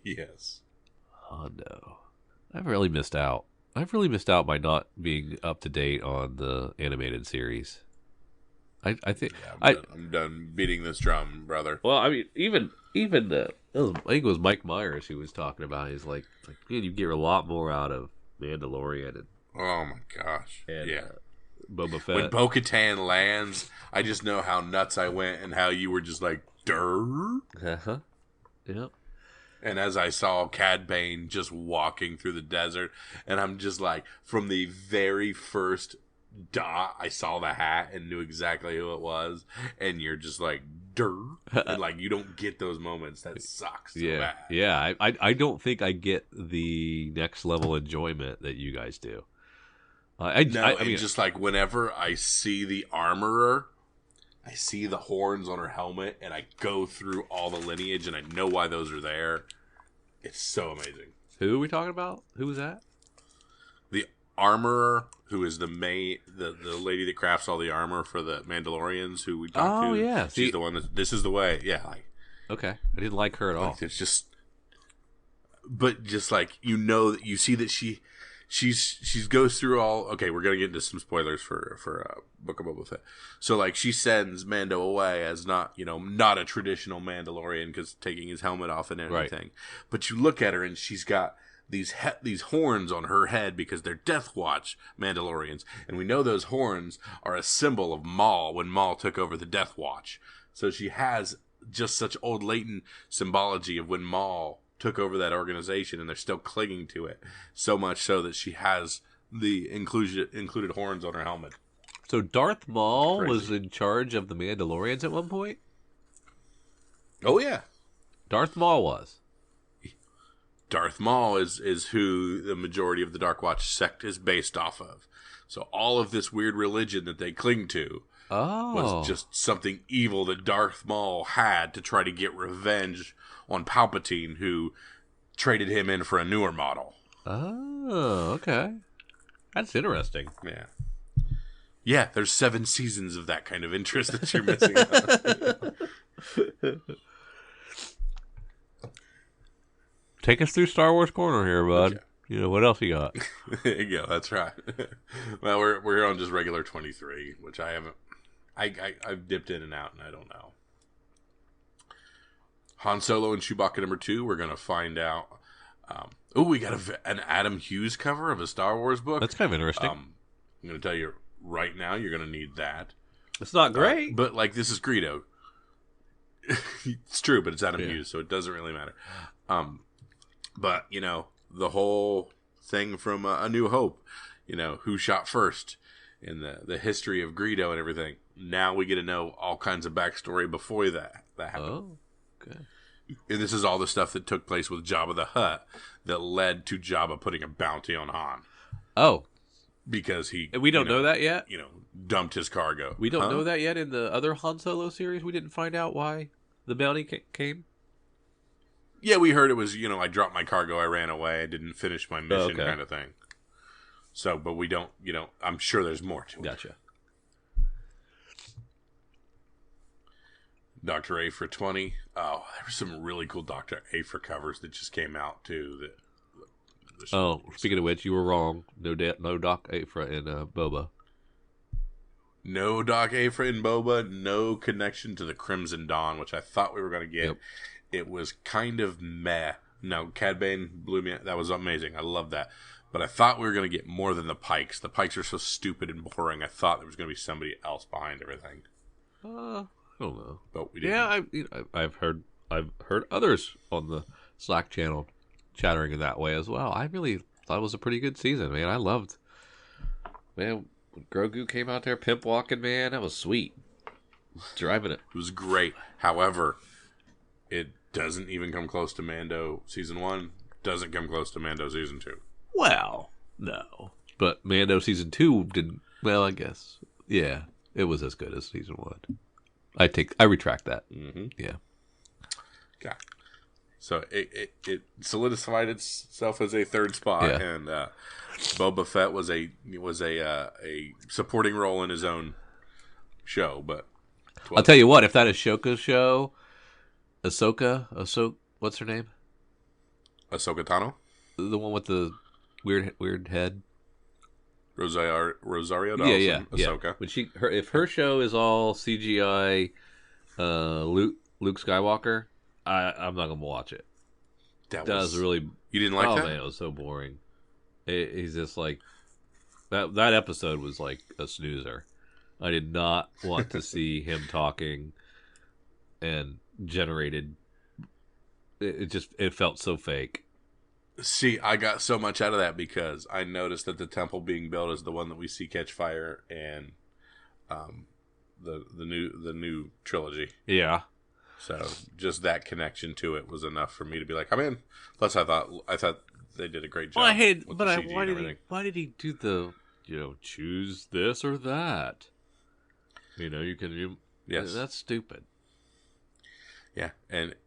Yes. Hondo. I've really missed out. By not being up to date on the animated series. I think I'm done beating this drum, brother. Well, I mean, even I think it was Mike Myers who was talking about. He's like, man, you get a lot more out of Mandalorian. And, oh my gosh, yeah. Boba Fett. When Bo-Katan lands, I just know how nuts I went and how you were just like, "Durr." Yep. And as I saw Cad Bane just walking through the desert, and I'm just like, from the very first dot, I saw the hat and knew exactly who it was, and you're just like, "Durr," and like you don't get those moments. That sucks. So bad. Yeah. I don't think I get the next level enjoyment that you guys do. I mean, just like whenever I see the armorer, I see the horns on her helmet, and I go through all the lineage, and I know why those are there. It's so amazing. Who are we talking about? Who was that? The armorer, who is the lady that crafts all the armor for the Mandalorians, who we talked to. Oh, yeah. She's the one that, this is the way. Yeah. Okay. I didn't like her at all. It's just, but just like, that you see that she goes through all. Okay, we're gonna get into some spoilers for Book of Boba Fett. So like she sends Mando away as not a traditional Mandalorian because taking his helmet off and everything. Right. But you look at her and she's got these horns on her head because they're Death Watch Mandalorians, and we know those horns are a symbol of Maul when Maul took over the Death Watch. So she has just such old latent symbology of when Maul took over that organization, and they're still clinging to it. So much so that she has the included horns on her helmet. So Darth Maul was in charge of the Mandalorians at one point? Oh, yeah. Darth Maul was. Darth Maul is who the majority of the Dark Watch sect is based off of. So all of this weird religion that they cling to was just something evil that Darth Maul had to try to get revenge on Palpatine, who traded him in for a newer model. Oh, okay. That's interesting. Yeah. Yeah, there's 7 seasons of that kind of interest that you're missing out. Take us through Star Wars Corner here, bud. Okay. You know, what else you got? There you go, that's right. Well, we're here on just regular 23, which I haven't... I've dipped in and out, and I don't know. Han Solo and Chewbacca number 2, we're going to find out. We got an Adam Hughes cover of a Star Wars book. That's kind of interesting. I'm going to tell you right now, you're going to need that. It's not great. But, like, this is Greedo. It's true, but it's Adam Hughes, so it doesn't really matter. But, you know, the whole thing from A New Hope, you know, who shot first in the history of Greedo and everything. Now we get to know all kinds of backstory before that happened. Oh, okay. And this is all the stuff that took place with Jabba the Hutt that led to Jabba putting a bounty on Han. Oh. Because he... We don't know that yet? You know, dumped his cargo. We don't know that yet in the other Han Solo series? We didn't find out why the bounty came? Yeah, we heard it was, you know, I dropped my cargo, I ran away, I didn't finish my mission kind of thing. So, but we don't, you know, I'm sure there's more to it. Gotcha. Dr. A for 20. Oh, there were some really cool Dr. A for covers that just came out, too. Speaking of which, you were wrong. No Doc Afra in Boba. No Doc Afra in Boba. No connection to the Crimson Dawn, which I thought we were going to get. Yep. It was kind of meh. No, Cad Bane blew me out. That was amazing. I love that. But I thought we were going to get more than the Pikes. The Pikes are so stupid and boring. I thought there was going to be somebody else behind everything. I don't know. But we didn't. Yeah, I've heard others on the Slack channel chattering in that way as well. I really thought it was a pretty good season, man. I loved, man, when Grogu came out there pimp walking, man, that was sweet. Driving it. It was great. However, it doesn't even come close to Mando Season 1. Doesn't come close to Mando Season 2. Well, no. But Mando Season 2 didn't... Well, I guess. Yeah, it was as good as Season 1. I retract that. Mm-hmm. Yeah. Okay. So it solidified itself as a third spot, and Boba Fett was a supporting role in his own show. But I'll tell you what, if that Ahsoka show, Ahsoka, what's her name? Ahsoka Tano, the one with the weird head. Rosario Dawson. Yeah. Ahsoka. When if her show is all CGI, Luke Skywalker, I'm not gonna watch it. That was really. You didn't like that? Oh man, it was so boring. He's just like that episode was like a snoozer. I did not want to see him talking and generated. It felt so fake. See, I got so much out of that because I noticed that the temple being built is the one that we see catch fire and the new trilogy. Yeah. So just that connection to it was enough for me to be like, I'm in. Plus, I thought they did a great job. Well, why did he do the choose this or that? You can. Yes, that's stupid. Yeah,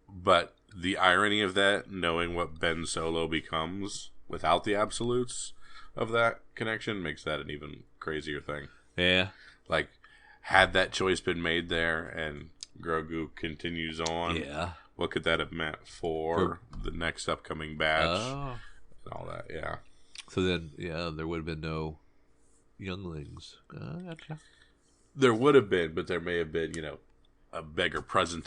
but the irony of that, knowing what Ben Solo becomes without the absolutes of that connection, makes that an even crazier thing. Yeah, like had that choice been made there and Grogu continues on, what could that have meant for the next upcoming batch and all that? Yeah. So then, there would have been no younglings. Gotcha. There would have been, but there may have been, a bigger presence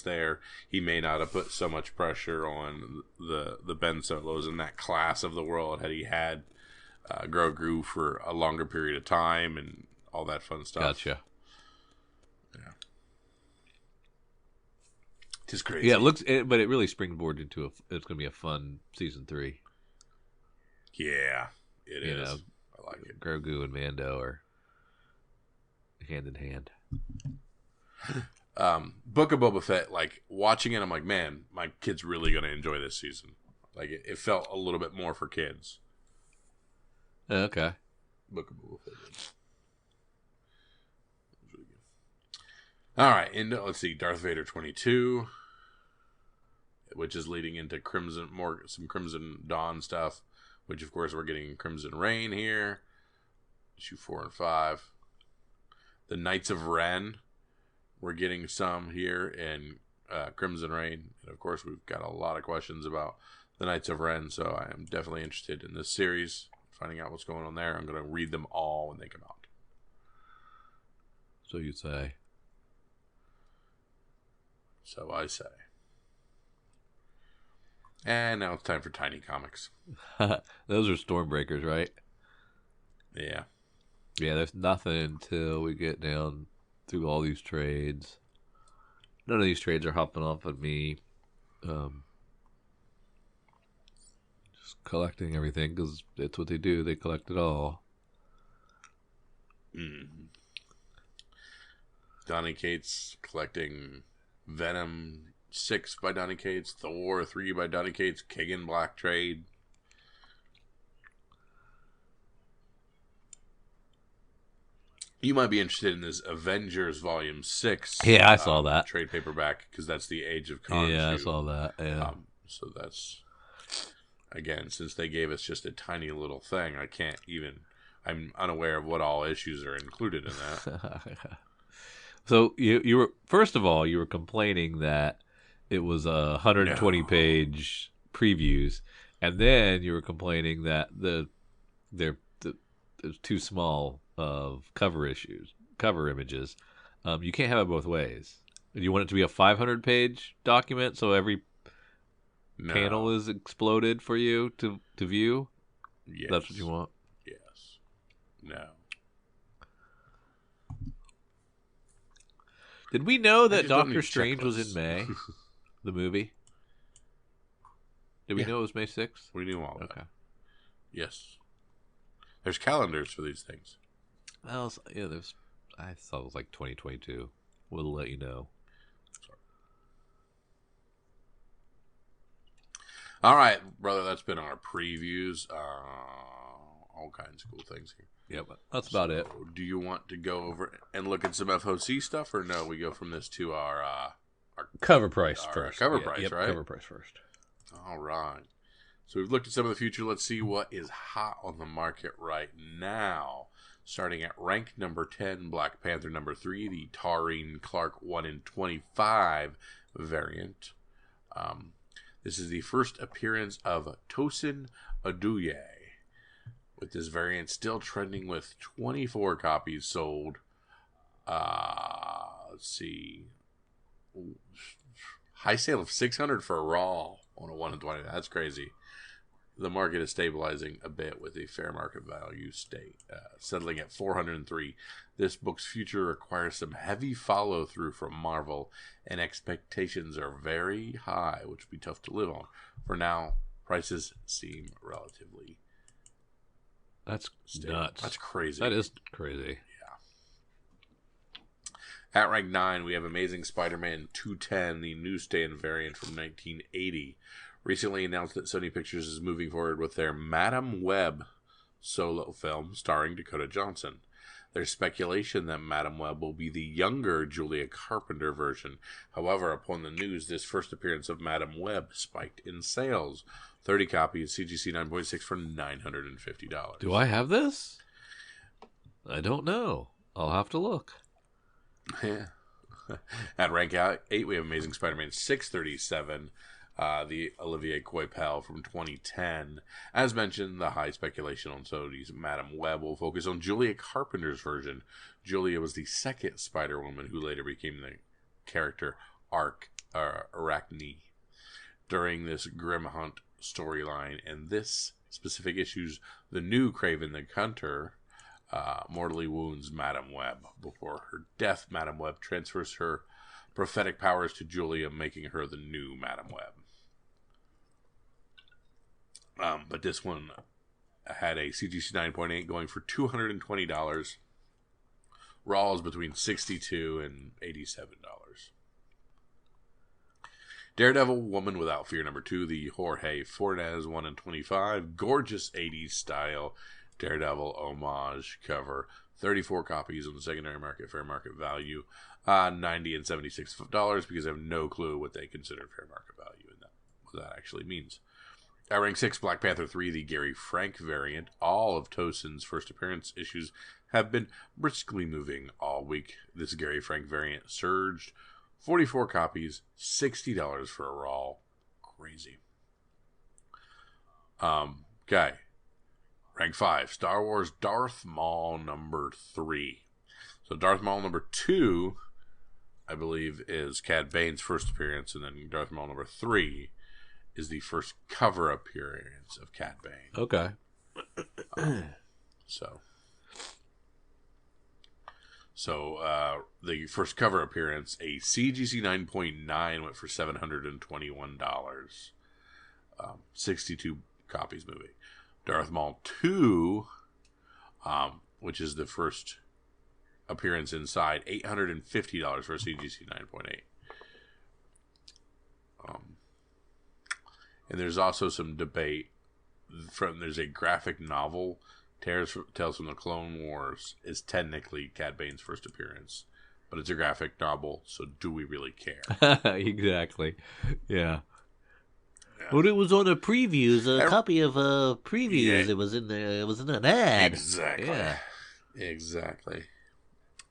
there. He may not have put so much pressure on the Ben Solos in that class of the world had he had Grogu for a longer period of time and all that fun stuff. Gotcha. Yeah. 'Tis crazy. Yeah, but it really springboarded into it's going to be a fun season 3. Yeah, it is. Know, I like it. Grogu and Mando are hand in hand. Book of Boba Fett, like watching it, I'm like, man, my kid's really going to enjoy this season. Like it felt a little bit more for kids. Okay. Book of Boba Fett. Really good. All right, and let's see, Darth Vader 22, which is leading into some Crimson Dawn stuff, which of course we're getting Crimson Reign here. Issue 4 and 5. The Knights of Ren, we're getting some here in Crimson Reign, and of course we've got a lot of questions about the Knights of Ren, so I am definitely interested in this series, finding out what's going on there. I'm going to read them all when they come out. So you say. So I say. And now it's time for Tiny Comics. Those are Stormbreakers, right? Yeah. Yeah, there's nothing until we get down through all these trades. None of these trades are hopping off at me. Just collecting everything because it's what they do. They collect it all. Donny Cates collecting Venom 6 by Donny Cates, Thor 3 by Donny Cates, Kagan Black trade. You might be interested in this Avengers Volume 6. Yeah, I saw that. Trade paperback, because that's the Age of Khonshu. Yeah, I saw that. Yeah. So that's, again, since they gave us just a tiny little thing, I'm unaware of what all issues are included in that. So you were, first of all, you were complaining that it was 120 page previews, and then you were complaining that they're too small of cover images. You can't have it both ways. Do you want it to be a 500 page document so every panel is exploded for you to view? Yes. That's what you want? Yes. No. Did we know that Doctor Strange was in May? The movie? Did we know it was May 6th? We knew all that. Okay. Yes. There's calendars for these things. Well, yeah, I thought it was like 2022. We'll let you know. Sorry. All right, brother, that's been our previews. All kinds of cool things here. Yeah, but that's about it. Do you want to go over and look at some FOC stuff, or no? We go from this to our cover price first. Cover price, right? Cover price first. All right. So we've looked at some of the future. Let's see what is hot on the market right now. Starting at rank number 10, Black Panther number 3, the Taurine Clark 1 in 25 variant. This is the first appearance of Tosin Aduye, with this variant still trending with 24 copies sold. Let's see. High sale of 600 for Raw on a 1 in 20. That's crazy. The market is stabilizing a bit with a fair market value settling at 403. This book's future requires some heavy follow-through from Marvel, and expectations are very high, which will be tough to live on. For now, prices seem relatively That's stable. Nuts. That's crazy. That is crazy. Yeah. At rank 9, we have Amazing Spider-Man 210, the newsstand variant from 1980. Recently announced that Sony Pictures is moving forward with their Madam Web solo film starring Dakota Johnson. There's speculation that Madam Web will be the younger Julia Carpenter version. However, upon the news, this first appearance of Madam Web spiked in sales. 30 copies, CGC 9.6 for $950. Do I have this? I don't know. I'll have to look. Yeah. At rank 8, we have Amazing Spider-Man 637. The Olivier Coipel from 2010. As mentioned, the high speculation on Sony's Madam Web will focus on Julia Carpenter's version. Julia was the second Spider-Woman who later became the character Arachne during this Grim Hunt storyline. And this specific issue's the new Kraven the Hunter mortally wounds Madam Web. Before her death, Madam Web transfers her prophetic powers to Julia, making her the new Madam Web. But this one had a CGC 9.8 going for $220. Raw is between $62 and $87. Daredevil, Woman Without Fear #2, the Jorge Fornes 1 in 25, gorgeous 80s style Daredevil homage cover. 34 copies on the secondary market, fair market value, $90 and $76 because I have no clue what they consider fair market value and what that actually means. At rank 6, Black Panther 3, the Gary Frank variant. All of Tosin's first appearance issues have been briskly moving all week. This Gary Frank variant surged 44 copies, $60 for a raw. Crazy. Okay. Rank 5, Star Wars Darth Maul #3. So Darth Maul #2, I believe, is Cad Bane's first appearance, and then Darth Maul #3 is the first cover appearance of Cad Bane. Okay. So the first cover appearance, a CGC 9.9 went for $721. 62 copies moving. Darth Maul 2, which is the first appearance inside, $850 for a CGC 9.8. And there's also some debate there's a graphic novel, Tales from the Clone Wars, is technically Cad Bane's first appearance, but it's a graphic novel, so do we really care? Exactly. Yeah. Well, it was on a previews, a copy of previews. Yeah. It was in there. It was in an ad. Exactly. Yeah. Exactly.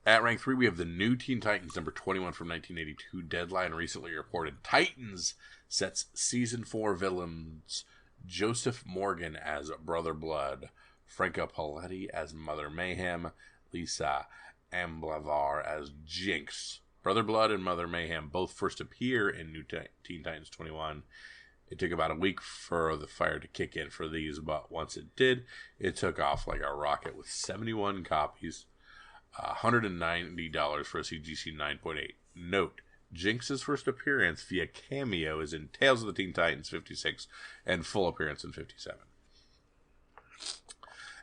At rank 3, we have the new Teen Titans #21 from 1982. Deadline recently reported Titans sets season 4 villains Joseph Morgan as Brother Blood, Franca Paletti as Mother Mayhem, Lisa Amblavar as Jinx. Brother Blood and Mother Mayhem both first appear in New Teen Titans 21. It took about a week for the fire to kick in for these, but once it did, it took off like a rocket with 71 copies, $190 for a CGC 9.8. Note, Jinx's first appearance via cameo is in Tales of the Teen Titans 56 and full appearance in 57.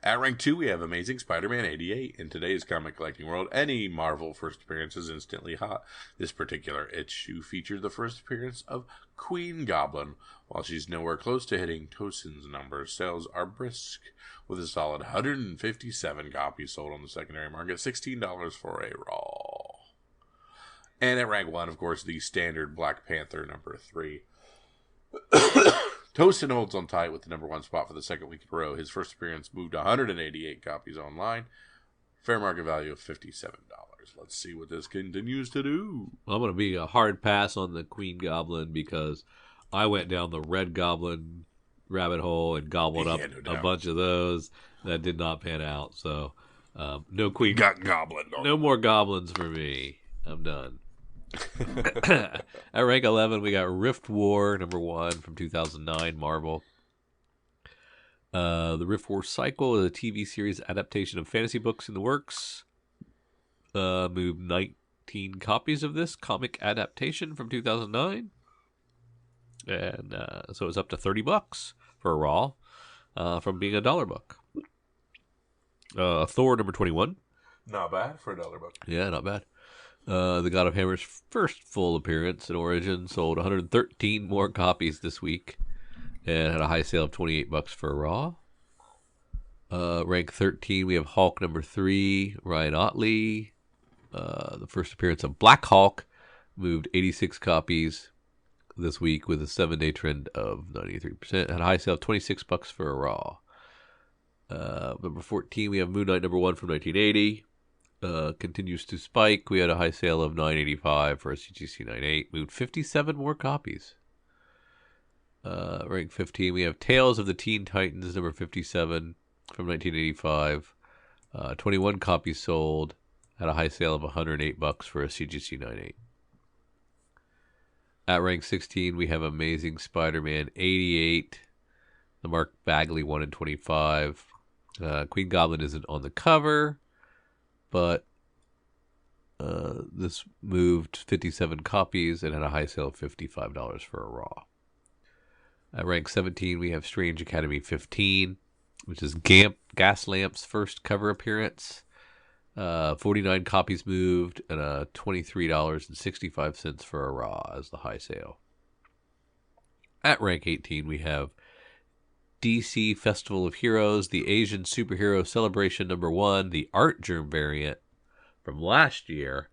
At rank 2, we have Amazing Spider-Man 88. In today's comic collecting world, any Marvel first appearance is instantly hot. This particular issue featured the first appearance of Queen Goblin. While she's nowhere close to hitting Tosin's numbers, sales are brisk, with a solid 157 copies sold on the secondary market, $16 for a raw. And at rank 1, of course, the standard Black Panther #3. Tosin holds on tight with the #1 spot for the second week in a row. His first appearance moved 188 copies online. Fair market value of $57. Let's see what this continues to do. Well, I'm going to be a hard pass on the Queen Goblin because I went down the Red Goblin rabbit hole and gobbled up a bunch of those. That did not pan out. So, no Queen. Got Goblin. No more goblins for me. I'm done. At rank 11, we got Rift War #1 from 2009 Marvel. The Rift War cycle is a TV series adaptation of fantasy books in the works. Moved 19 copies of this comic adaptation from 2009, and so it's up to $30 for a raw, from being a $1 book. Thor #21. Not bad for a $1 book. Yeah, not bad. The God of Hammer's first full appearance in Origin sold 113 more copies this week and had a high sale of $28 for a raw. Rank 13, we have Hulk #3, Ryan Otley. The first appearance of Black Hulk moved 86 copies this week with a 7-day trend of 93%. Had a high sale of $26 for a raw. Number 14, we have Moon Knight #1 from 1980. Continues to spike. We had a high sale of $9.85 for a CGC 9.8. Moved 57 more copies. Rank 15, we have Tales of the Teen Titans #57 from 1985. 21 copies sold. Had a high sale of $108 for a CGC 9.8. At rank 16, we have Amazing Spider-Man 88. The Mark Bagley 1 in 25. Queen Goblin isn't on the cover, but This moved 57 copies and had a high sale of $55 for a Raw. At rank 17, we have Strange Academy 15, which is Gaslamp's first cover appearance. 49 copies moved and $23.65 for a Raw as the high sale. At rank 18, we have DC Festival of Heroes, the Asian Superhero Celebration #1, the Art Germ variant from last year.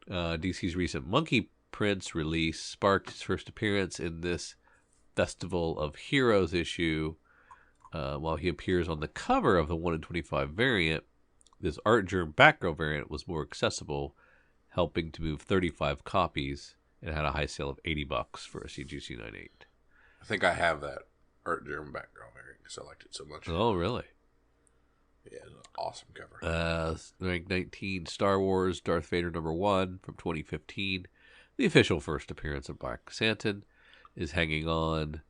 DC's recent Monkey Prince release sparked his first appearance in this Festival of Heroes issue. While he appears on the cover of the 1 in 25 variant, this Art Germ Batgirl variant was more accessible, helping to move 35 copies and had a high sale of $80 for a CGC 98. I think I have that Art Germ Batgirl variant because I liked it so much. Oh, really? Yeah, it's an awesome cover. Rank 19, Star Wars Darth Vader #1 from 2015. The official first appearance of Black Santin is hanging on.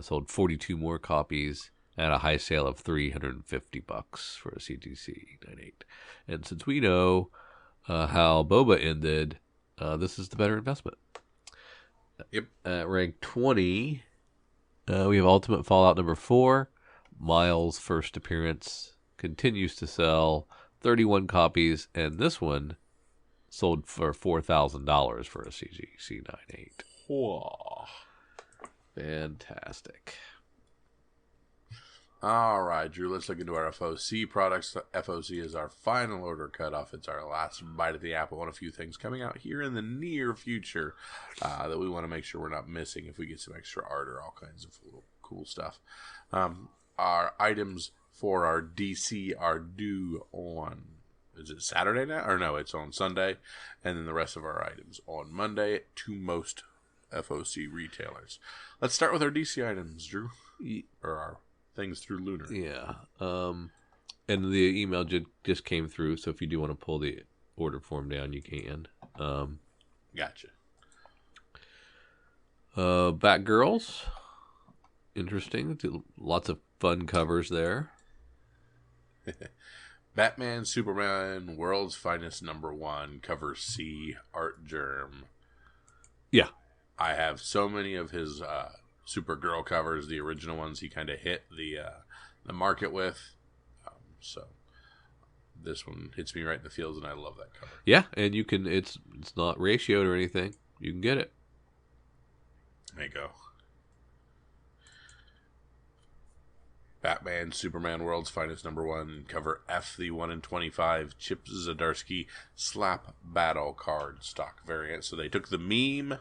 Sold 42 more copies at a high sale of $350 for a CGC 98. And since we know how Boba ended, this is the better investment. Yep. At rank 20, we have Ultimate Fallout #4. Miles' first appearance continues to sell 31 copies, and this one sold for $4,000 for a CGC 98. Whoa. Fantastic. All right, Drew, let's look into our FOC products. FOC is our final order cutoff. It's our last bite of the apple on a few things coming out here in the near future that we want to make sure we're not missing if we get some extra art or all kinds of little cool stuff. Our items for our DC are due on, is it Saturday now? Or no, it's on Sunday. And then the rest of our items on Monday to most FOC retailers. Let's start with our DC items, Drew. Or our things through Lunar. Yeah. And the email just came through, so if you do want to pull the order form down, you can. Gotcha. Batgirls. Interesting. Lots of fun covers there. Batman, Superman, World's Finest #1, cover C, Art Germ. Yeah. I have so many of his Supergirl covers, the original ones he kind of hit the market with. So this one hits me right in the feels, and I love that cover. Yeah, and you can, it's not ratioed or anything. You can get it. There you go. Batman, Superman, World's Finest #1, cover F, the 1 in 25 Chip Zdarsky slap battle card stock variant. So they took the meme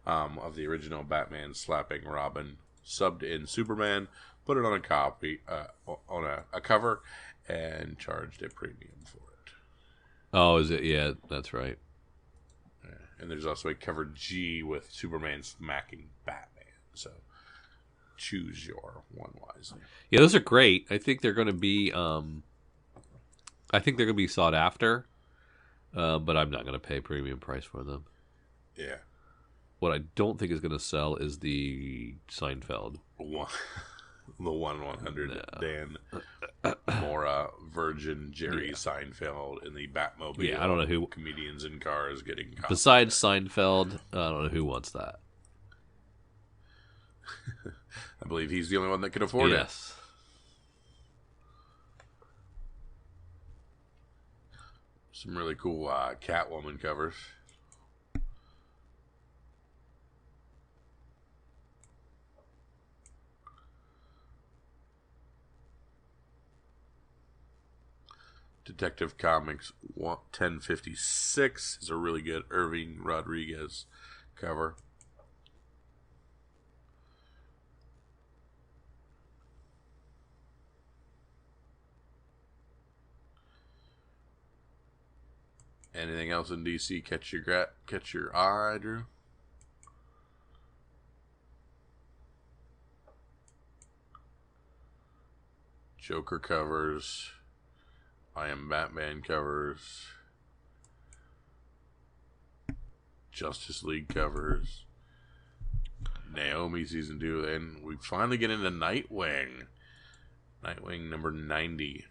of the original Batman slapping Robin, subbed in Superman, put it on a copy, on a cover, and charged a premium for it. Oh, is it? Yeah, that's right. Yeah. And there's also a cover G with Superman smacking Batman. So choose your one wisely. Yeah, those are great. I think they're going to be sought after, but I'm not going to pay premium price for them. Yeah. What I don't think is going to sell is the Seinfeld. The 1/100 Dan Mora Virgin Jerry Seinfeld in the Batmobile. Yeah, I don't know who. Comedians in cars getting caught. Besides Seinfeld, I don't know who wants that. I believe he's the only one that can afford it. Yes. Some really cool Catwoman covers. Detective Comics 1056 is a really good Irving Rodriguez cover. Anything else in DC catch your eye, Drew? Joker covers. I Am Batman covers. Justice League covers. Naomi season 2, and we finally get into Nightwing. Nightwing number 90.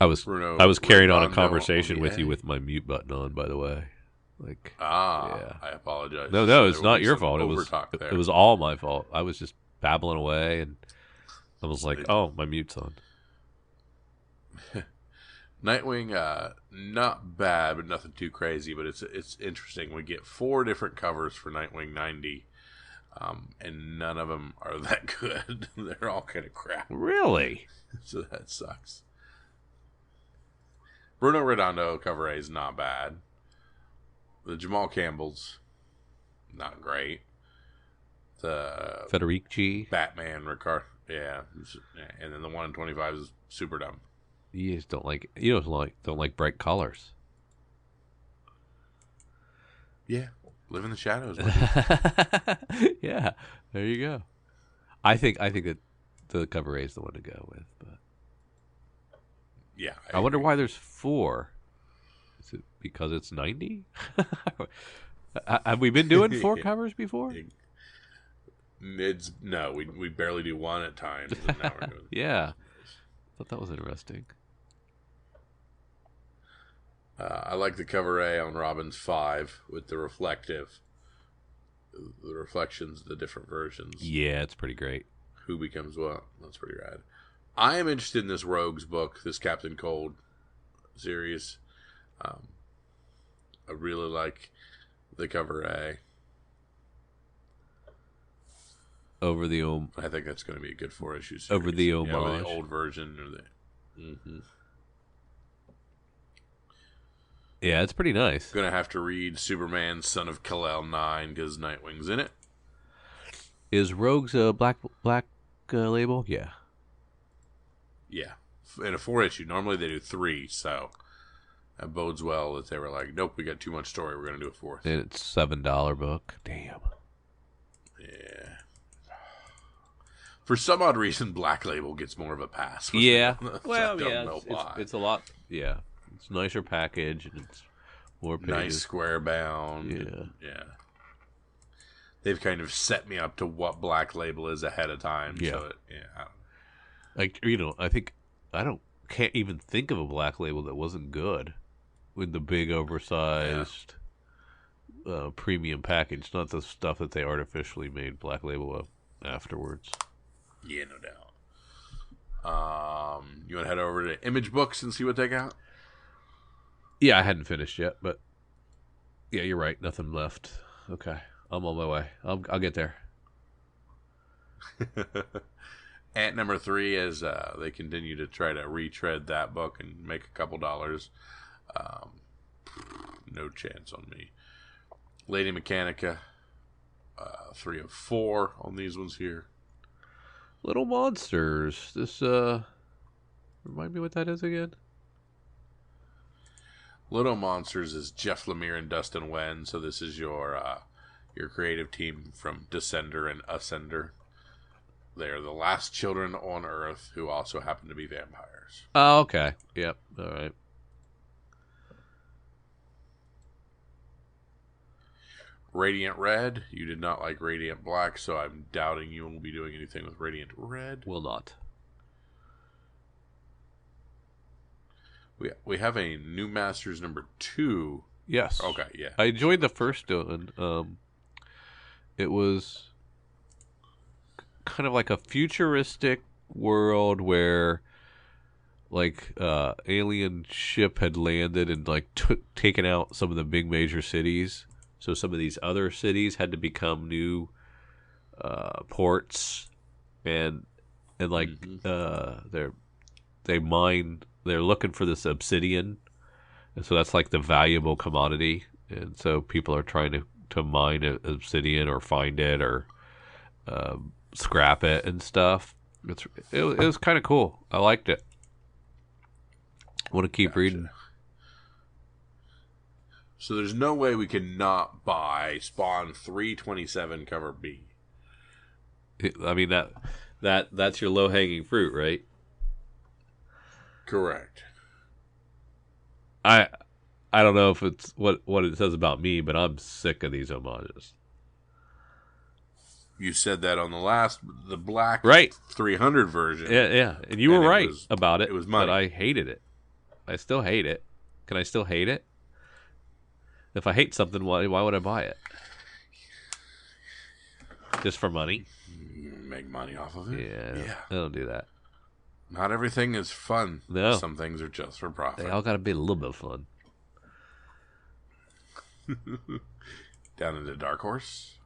I was Bruno carrying on a Redondo conversation on the with A. you with my mute button on, by the way. Like, I apologize. No, So it's there will not be your some fault. overtalk there. It was all my fault. I was just babbling away, and I was like, "Oh, my mute's on." Nightwing, not bad, but nothing too crazy. But it's interesting. We get 4 different covers for Nightwing 90, and none of them are that good. They're all kind of crap. Really? So that sucks. Bruno Redondo cover A is not bad. The Jamal Campbell's not great. The Federici. Batman Ricard, yeah, and then the 1 in 25 is super dumb. You just don't like bright colors. Yeah, live in the shadows. Yeah, there you go. I think that the cover A is the one to go with, but yeah, I wonder why there's 4. Is it because it's 90? Have we been doing 4 covers before? No, we barely do 1 at times. And now we're doing Yeah, I thought that was interesting. I like the cover A on Robin's 5 with the reflections, the different versions. Yeah, it's pretty great. Who becomes what? That's pretty rad. I am interested in this Rogues book, this Captain Cold series. I really like the cover A. Over the I think that's going to be a good 4-issue series. Over the homage. Or the old version. Or the... Mm-hmm. Yeah, it's pretty nice. Going to have to read Superman, Son of Kal-El 9 because Nightwing's in it. Is Rogues a black label? Yeah. Yeah. In a 4-issue. Normally they do 3, so that bodes well that they were like, nope, we got too much story. We're going to do a 4th. And it's $7 book. Damn. Yeah. For some odd reason, Black Label gets more of a pass. Yeah. Well, I don't know why. It's a lot. Yeah. It's a nicer package, and it's more pages. Nice square bound. Yeah. Yeah. They've kind of set me up to what Black Label is ahead of time. Yeah. So I can't even think of a Black Label that wasn't good with the big oversized premium package, not the stuff that they artificially made Black Label up afterwards. Yeah, no doubt. You want to head over to Image Books and see what they got? Yeah, I hadn't finished yet, but yeah, you're right. Nothing left. Okay, I'm on my way. I'll get there. Ant number 3 as they continue to try to retread that book and make a couple dollars. No chance on me. Lady Mechanica, 3 of 4 on these ones here. Little Monsters. This remind me what that is again. Little Monsters is Jeff Lemire and Dustin Wen. So this is your creative team from Descender and Ascender. They are the last children on Earth who also happen to be vampires. Oh, okay. Yep. All right. Radiant Red. You did not like Radiant Black, so I'm doubting you will be doing anything with Radiant Red. Will not. We have a New Masters number 2. Yes. Okay, yeah. I enjoyed the first one. It was kind of like a futuristic world where like alien ship had landed and like taken out some of the big major cities. So some of these other cities had to become new ports, and like they're looking for this obsidian, and so that's like the valuable commodity, and so people are trying to mine obsidian or find it or scrap it and stuff. It was kind of cool. I liked it. Want to keep reading. So there's no way we can not buy Spawn 327 cover B. I mean that's your low hanging fruit, right? Correct. I don't know if it's what it says about me, but I'm sick of these homages. You said that on the black right 300 version. Yeah, and you were right about it. It was money. But I hated it. I still hate it. Can I still hate it? If I hate something, why would I buy it? Just for money? Make money off of it. Yeah. I don't do that. Not everything is fun. No. Some things are just for profit. They all got to be a little bit of fun. Down into Dark Horse?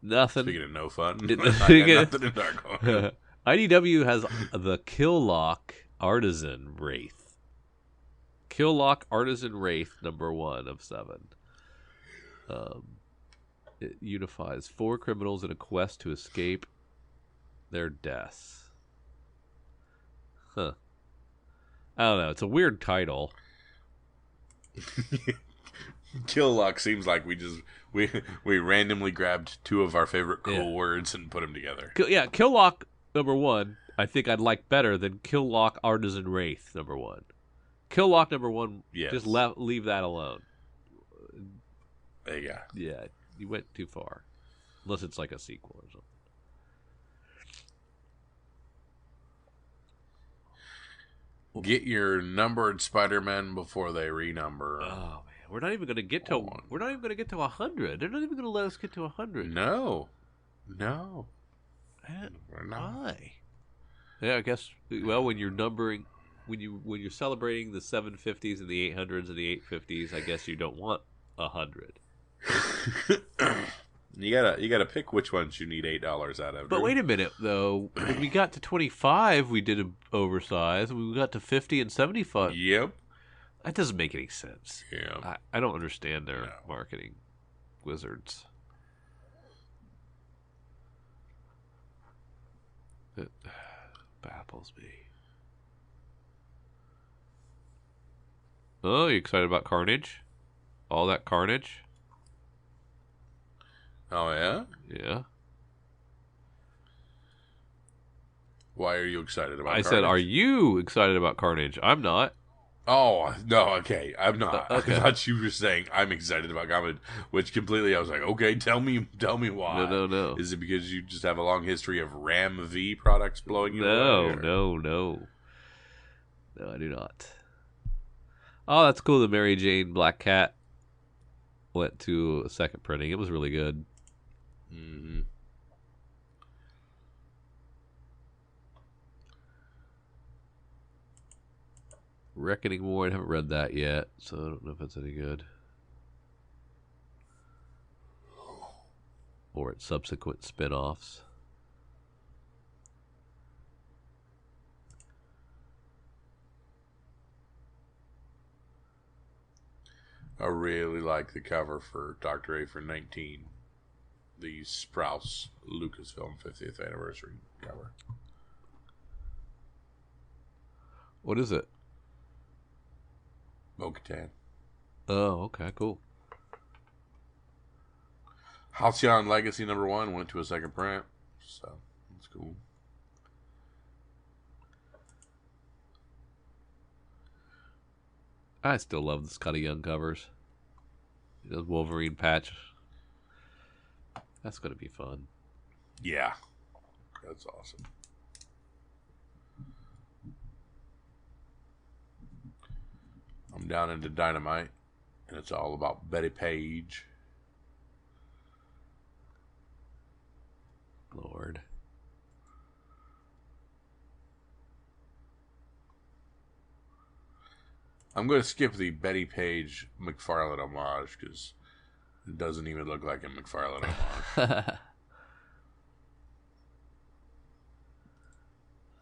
Nothing. Speaking of no fun. Nothing in Dark Horse. IDW has the Killlock Artisan Wraith. Killlock Artisan Wraith, #1 of 7. It unifies 4 criminals in a quest to escape their deaths. Huh. I don't know. It's a weird title. Killlock seems like we randomly grabbed 2 of our favorite cool words and put them together. Killlock #1, I think I'd like better than Killlock Artisan Wraith #1. Killlock #1, yes. Just leave that alone. There you go. Yeah, you went too far. Unless it's like a sequel or something. Get your numbered Spider-Man before they renumber. Oh man, we're not even going to get to 100. They're not even going to let us get to 100. No. We're not. Why? Yeah, I guess. Well, when you're numbering, when you're celebrating the 750s and the 800s and the 850s, I guess you don't want 100. You gotta pick which ones you need $8 out of. But wait a minute, though. When we got to 25, we did an oversize. When we got to 50 and 75. Yep. That doesn't make any sense. Yeah. I don't understand their marketing wizards. It baffles me. Oh, you excited about Carnage? All that Carnage? Oh, yeah? Yeah. Why are you excited about Carnage? Carnage? I said, are you excited about Carnage? I'm not. Oh, no, okay. I'm not. Okay. I thought you were saying I'm excited about Carnage, which completely I was like, okay, tell me why. No. Is it because you just have a long history of Ram V products blowing you away? No, I do not. Oh, that's cool. The Mary Jane Black Cat went to a second printing. It was really good. Mm-hmm. Reckoning War, I haven't read that yet, so I don't know if it's any good. Or its subsequent spin-offs. I really like the cover for Dr. A for 19. The Sprouse Lucasfilm 50th anniversary cover. What is it? Bo-Katan. Oh, okay, cool. Halcyon Legacy #1 went to a second print, so that's cool. I still love the Scotty Young covers. The Wolverine patch. That's going to be fun. Yeah. That's awesome. I'm down into Dynamite, and it's all about Betty Page. Lord. I'm going to skip the Betty Page McFarlane homage because it doesn't even look like a McFarlane homage.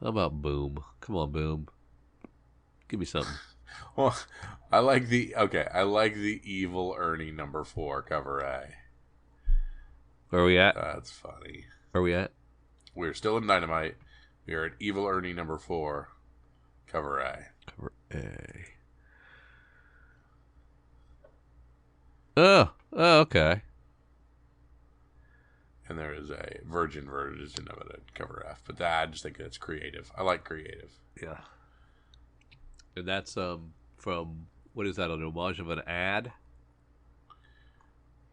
How about Boom? Come on, Boom. Give me something. Well, I like the Evil Ernie #4 cover A. Where are we at? That's funny. Where are we at? We're still in Dynamite. We are at Evil Ernie #4 cover A. Cover A. Oh, okay. And there is a virgin version of it at cover F. But I just think it's creative. I like creative. Yeah. And that's from, what is that, an homage of an ad?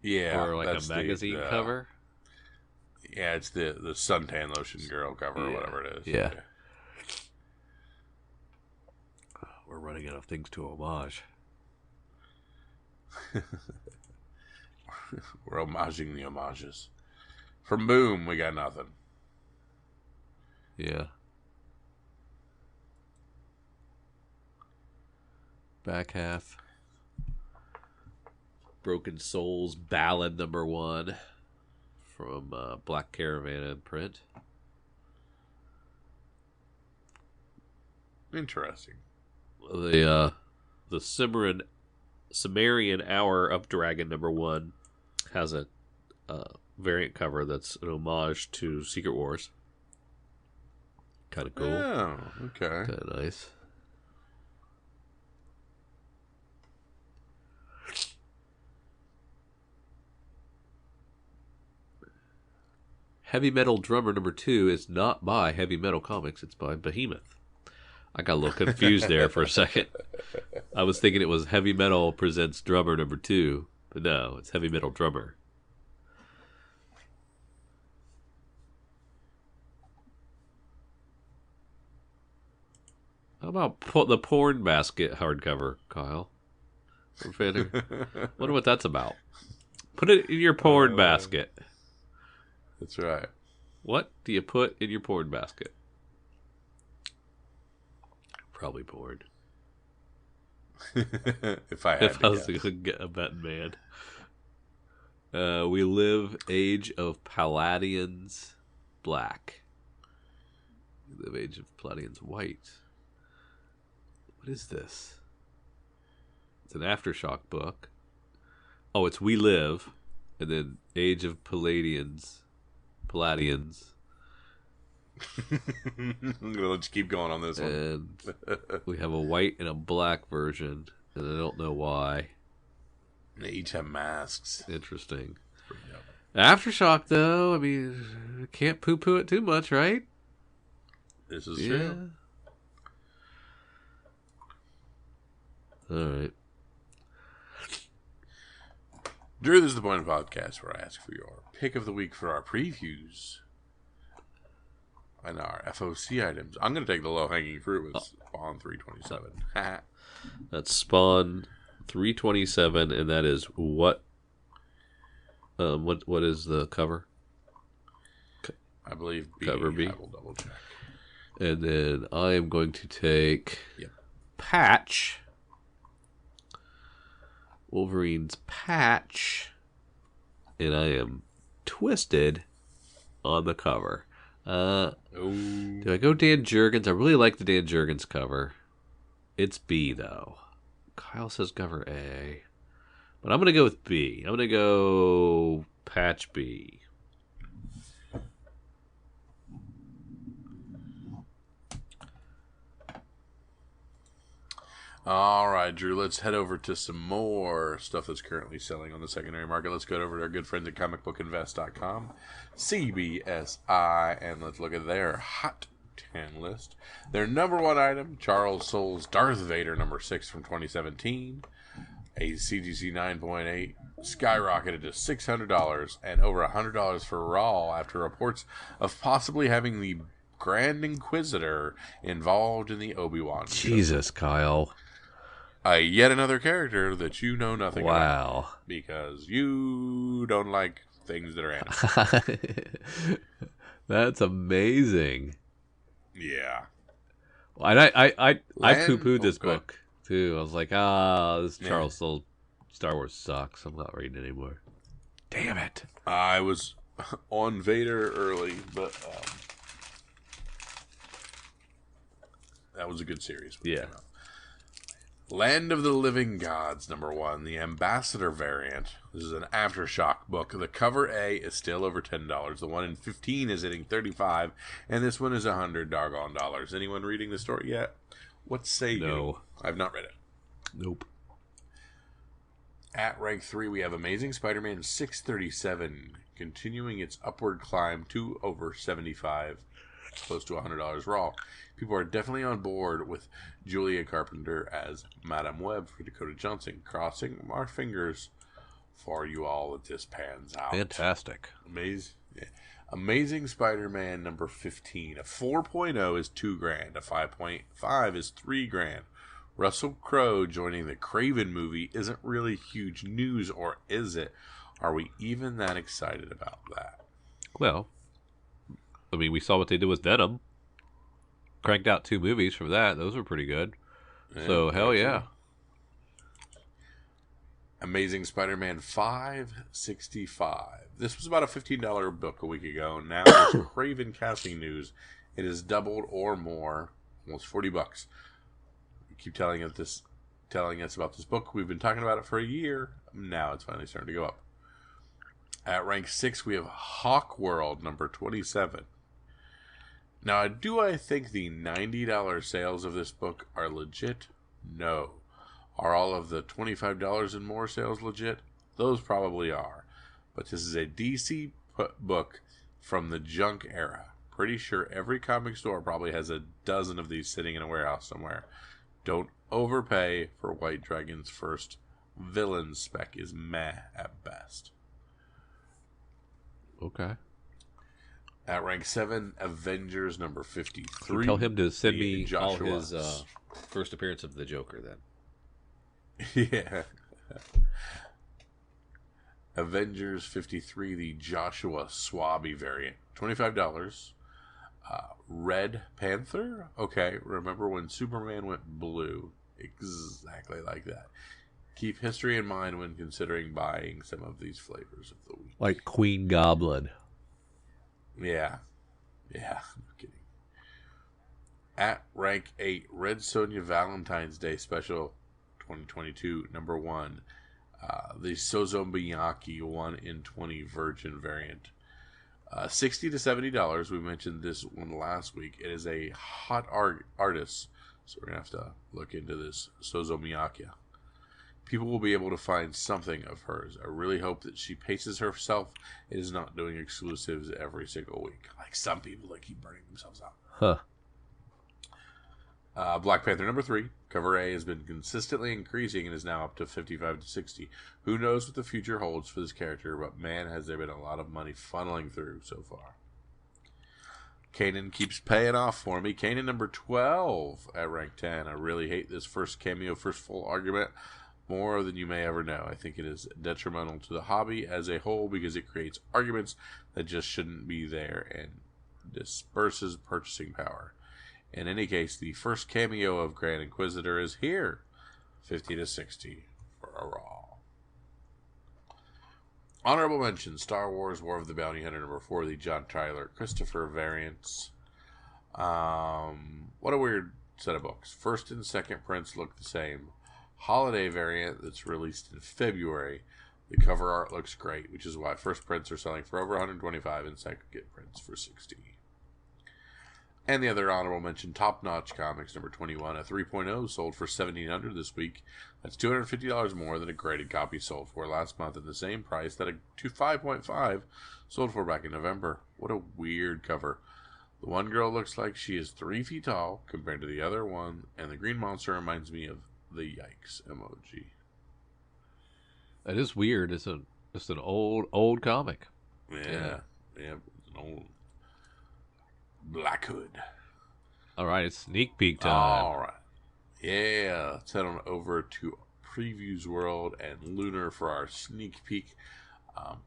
Yeah. Or like a magazine cover? Yeah, it's the suntan lotion girl cover or whatever it is. Yeah. We're running out of things to homage. We're homaging the homages. From Boom, we got nothing. Yeah. Back half. Broken Souls Ballad #1 from Black Caravan imprint. Interesting. The Cimmerian Hour of Dragon #1 has a variant cover that's an homage to Secret Wars. Kind of cool. Oh, okay. Kind of nice. Heavy Metal Drummer #2 is not by Heavy Metal Comics. It's by Behemoth. I got a little confused there for a second. I was thinking it was Heavy Metal presents Drummer #2, but no, it's Heavy Metal Drummer. How about the Porn Basket hardcover, Kyle? Wonder what that's about. Put it in your porn basket. That's right. What do you put in your porn basket? Probably porn. If I was to get a betting man. We Live Age of Palladians Black. We Live Age of Palladians White. What is this? It's an Aftershock book. Oh, it's We Live, and then Age of Palladians. I'm gonna let you keep going on this one. And we have a white and a black version, and I don't know why. They each have masks. Interesting. Aftershock, though, I mean, can't poo-poo it too much, right? This is true. All right. Drew, this is the point of the podcast where I ask for your pick of the week for our previews and our FOC items. I'm going to take the low-hanging fruit with Spawn 327. That's Spawn 327, and that is what is the cover? I believe B. Cover B. I will double check. And then I am going to take Yep. Patch. Wolverine's Patch. And I am twisted on the cover. Do I go Dan Jurgens? I really like the Dan Jurgens cover. It's B, though. Kyle says cover A. But I'm going to go with B. I'm going to go Patch B. All right, Drew, let's head over to some more stuff that's currently selling on the secondary market. Let's go over to our good friends at comicbookinvest.com, CBSI, and let's look at their Hot 10 list. Their #1 item, Charles Soule's Darth Vader #6 from 2017, a CGC 9.8, skyrocketed to $600 and over $100 for Raw after reports of possibly having the Grand Inquisitor involved in the Obi-Wan show. Jesus, Kyle. Yet another character that you know nothing about. Wow. Because you don't like things that are animated. That's amazing. Yeah. And I poo-pooed this book, too. I was like, this Charles Soule Star Wars sucks. I'm not reading it anymore. Damn it. I was on Vader early, but that was a good series. Yeah. Land of the Living Gods #1, the Ambassador variant. This is an Aftershock book. The cover A is still over $10. The one in 15 is hitting $35, and this one is $100 doggone dollars. Anyone reading the story yet? What say you? No. I've not read it. Nope. At rank 3, we have Amazing Spider-Man 637, continuing its upward climb to over $75, close to $100 raw. People are definitely on board with Julia Carpenter as Madame Web for Dakota Johnson. Crossing our fingers for you all that this pans out. Fantastic. Amazing Spider-Man #15. A 4.0 is $2,000. A 5.5 is $3,000. Russell Crowe joining the Craven movie isn't really huge news, or is it? Are we even that excited about that? Well, I mean, we saw what they did with Venom. Cranked out 2 movies from that. Those were pretty good. Yeah, So, hell yeah. Amazing Spider-Man 565. This was about a $15 book a week ago. Now there's Craven casting news. It has doubled or more, almost $40. You keep telling us about this book. We've been talking about it for a year. Now it's finally starting to go up. At rank 6, we have Hawkworld, number 27. Now, do I think the $90 sales of this book are legit? No. Are all of the $25 and more sales legit? Those probably are. But this is a DC book from the junk era. Pretty sure every comic store probably has a dozen of these sitting in a warehouse somewhere. Don't overpay for White Dragon's first villain spec is meh at best. Okay. At rank 7, Avengers number 53. Tell him to send me Joshua. all his first appearance of the Joker then. Yeah. Avengers 53, the Joshua Swaby variant. $25. Red Panther? Okay, remember when Superman went blue? Exactly like that. Keep history in mind when considering buying some of these flavors of the week. Like Queen Goblin. Yeah. Yeah, no kidding. At rank 8, Red Sonja Valentine's Day Special 2022, number 1. The Sozo Miyake 1 in 20 Virgin variant. $60 to $70. We mentioned this one last week. It is a hot artist, so we're going to have to look into this Sozo Miyake. People will be able to find something of hers. I really hope that she paces herself and is not doing exclusives every single week. Like some people that keep burning themselves out. Huh. Black Panther number 3. Cover A has been consistently increasing and is now up to 55 to 60. Who knows what the future holds for this character, but man, has there been a lot of money funneling through so far. Kanan keeps paying off for me. Kanan number 12 at rank 10. I really hate this first cameo, first full argument more than you may ever know. I think it is detrimental to the hobby as a whole because it creates arguments that just shouldn't be there and disperses purchasing power. In any case, the first cameo of Grand Inquisitor is here. 50 to 60 for a raw. Honorable mention, Star Wars War of the Bounty Hunter number 4, the John Tyler Christopher variants. What a weird set of books. First and second prints look the same. Holiday variant that's released in February. The cover art looks great, which is why first prints are selling for over $125 and second prints for $60. And the other honorable mention, Top Notch Comics number 21, a 3.0 sold for $1,700 this week. That's $250 more than a graded copy sold for last month at the same price that a 5.5 sold for back in November. What a weird cover. The one girl looks like she is 3 feet tall compared to the other one, and the green monster reminds me of the yikes emoji. That is weird. It's an old comic. Yeah. It's an old Black Hood. All right, it's sneak peek time. All right. Yeah, let's head on over to Previews World and Lunar for our sneak peek.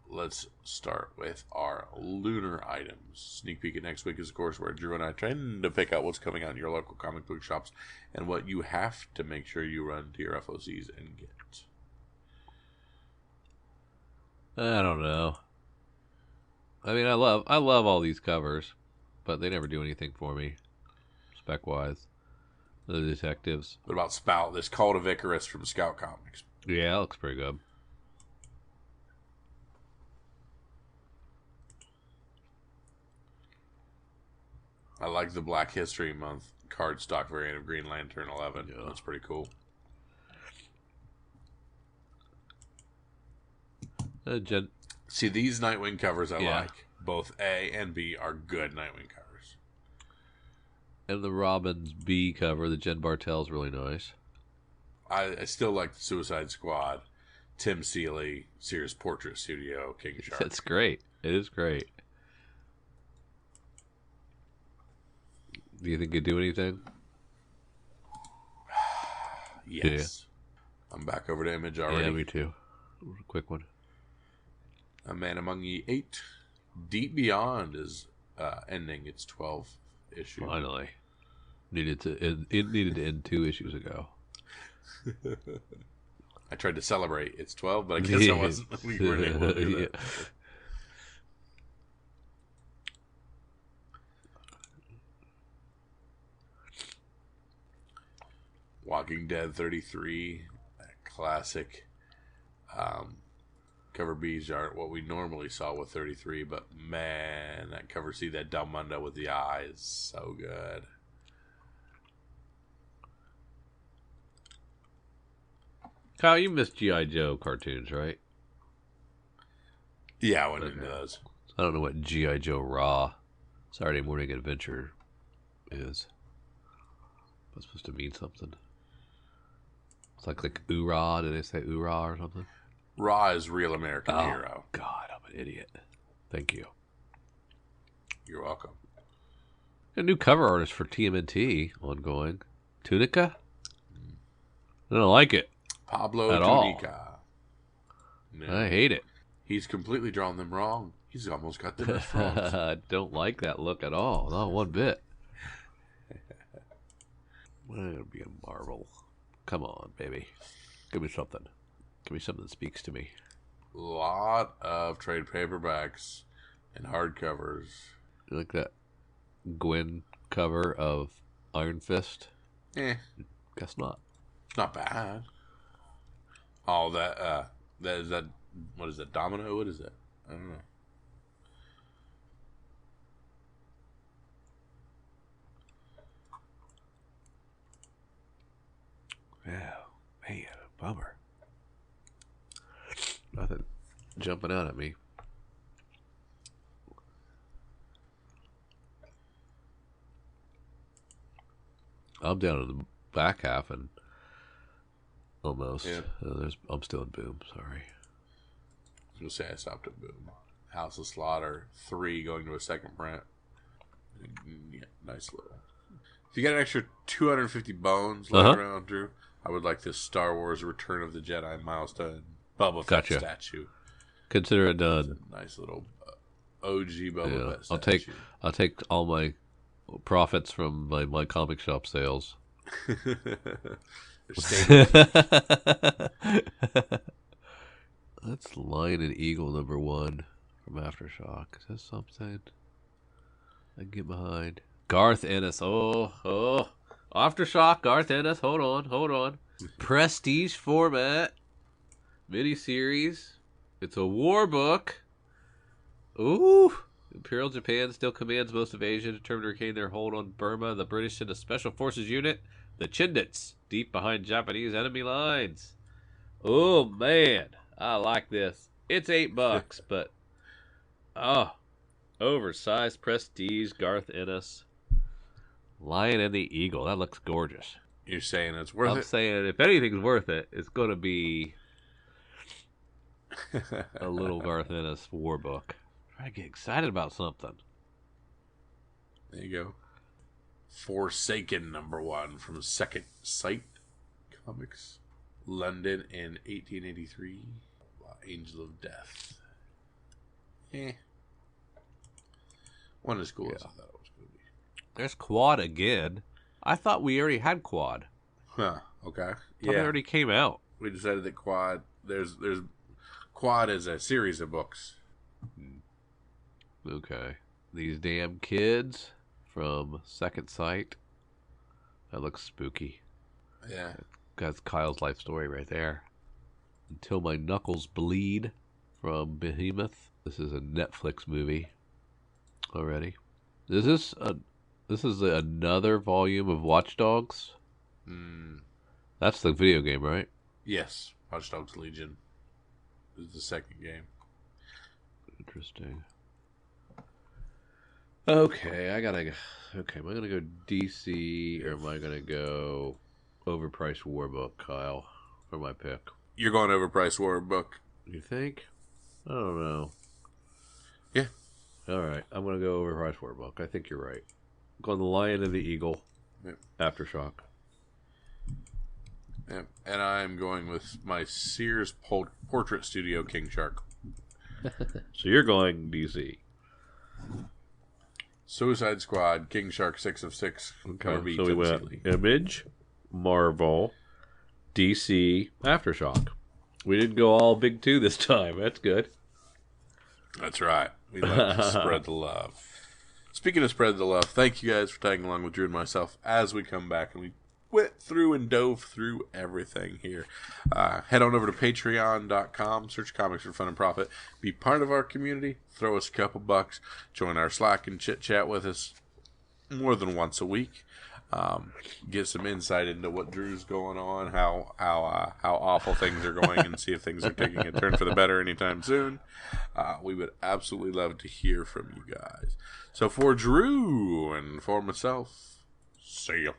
Let's start with our Lunar items. Sneak peek at next week is, of course, where Drew and I tend to pick out what's coming out in your local comic book shops and what you have to make sure you run to your FOCs and get. I don't know. I mean, I love all these covers, but they never do anything for me, spec-wise. The detectives. What about Spout? This Call of Icarus from Scout Comics. Yeah, it looks pretty good. I like the Black History Month cardstock variant of Green Lantern 11. Yeah. That's pretty cool. See, these Nightwing covers I like. Both A and B are good Nightwing covers. And the Robin's B cover, the Jen Bartel's really nice. I still like the Suicide Squad, Tim Seeley, Sears Portrait Studio, King Shark. That's great. It is great. Do you think it'd do anything? Yes. Yeah. I'm back over to Image already. Yeah, me too. A quick one. A Man Among Ye 8. Deep Beyond is ending its 12th issue. Finally. It needed to end 2 issues ago. I tried to celebrate its 12, but I guess I wasn't. We weren't able to do that. Yeah. Walking Dead 33, classic. Cover B's aren't what we normally saw with 33, but man, that cover C, that Delmundo with the eye is so good. Kyle, you missed G.I. Joe cartoons, right? Yeah, I went into those. I don't know what G.I. Joe Raw Saturday Morning Adventure is. That's supposed to mean something. It's like Oorah. Did they say Oorah or something? Raw is Real American Hero. God, I'm an idiot. Thank you. You're welcome. A new cover artist for TMNT ongoing. Tunica? I don't like it. Pablo Tunica. No. I hate it. He's completely drawn them wrong. He's almost got them as frogs. I don't like that look at all. Not one bit. Why would it be a Marvel? Come on, baby. Give me something. Give me something that speaks to me. Lot of trade paperbacks and hardcovers. You like that Gwen cover of Iron Fist? Guess not. It's not bad. Oh, that is that. What is that? Domino? What is that? I don't know. Yeah, man, bummer. Nothing jumping out at me. I'm down in the back half and almost. Yeah. I'm still in Boom. Sorry. I was gonna say I stopped at Boom. House of Slaughter 3 going to a second print. Yeah, nice little. If you got an extra 250 bones laying around, Drew, I would like this Star Wars Return of the Jedi milestone Boba Fett statue. Consider it done. Nice little OG Boba Fett statue. I'll take all my profits from my comic shop sales. That's Lion and Eagle #1 from Aftershock. Is that something I can get behind? Garth Ennis. Oh. Aftershock, Garth Ennis. Hold on. Prestige format. Miniseries. It's a war book. Ooh. Imperial Japan still commands most of Asia, determined to regain their hold on Burma. The British send a special forces unit, the Chindits, deep behind Japanese enemy lines. Oh, man. I like this. It's $8, but... oversized prestige, Garth Ennis. Lion and the Eagle. That looks gorgeous. You're saying it's worth it? I'm saying if anything's worth it, it's going to be a little Garth Ennis war book. I get excited about something. There you go. Forsaken #1 from Second Sight Comics. London in 1883. Angel of Death. One as cool as I thought it was going to be. There's Quad again. I thought we already had Quad. Huh, okay. It already came out. We decided that Quad, there's Quad is a series of books. Okay. These Damn Kids from Second Sight. That looks spooky. Yeah. That's Kyle's life story right there. Until My Knuckles Bleed from Behemoth. This is a Netflix movie already. Is this another volume of Watch Dogs? That's the video game, right? Yes. Watch Dogs Legion is the second game. Interesting. Okay, am I gonna go DC or am I gonna go overpriced war book, Kyle, for my pick? You're going overpriced war book. You think? I don't know. Yeah. All right, I'm gonna go overpriced war book. I think you're right. I'm going the Lion and the Eagle. Yep. Aftershock. Yeah. And I'm going with my Sears Portrait Studio King Shark. So you're going DC. Suicide Squad, King Shark 6 of 6. Okay, so we went Image, Marvel, DC, Aftershock. We didn't go all big two this time. That's good. That's right. We like to spread the love. Speaking of spread the love, thank you guys for tagging along with Drew and myself as we come back and we went through and dove through everything here. Head on over to patreon.com, search Comics for Fun and Profit. Be part of our community. Throw us a couple bucks. Join our Slack and chit-chat with us more than once a week. Get some insight into what Drew's going on, how awful things are going, and see if things are taking a turn for the better anytime soon. We would absolutely love to hear from you guys. So for Drew and for myself, see ya.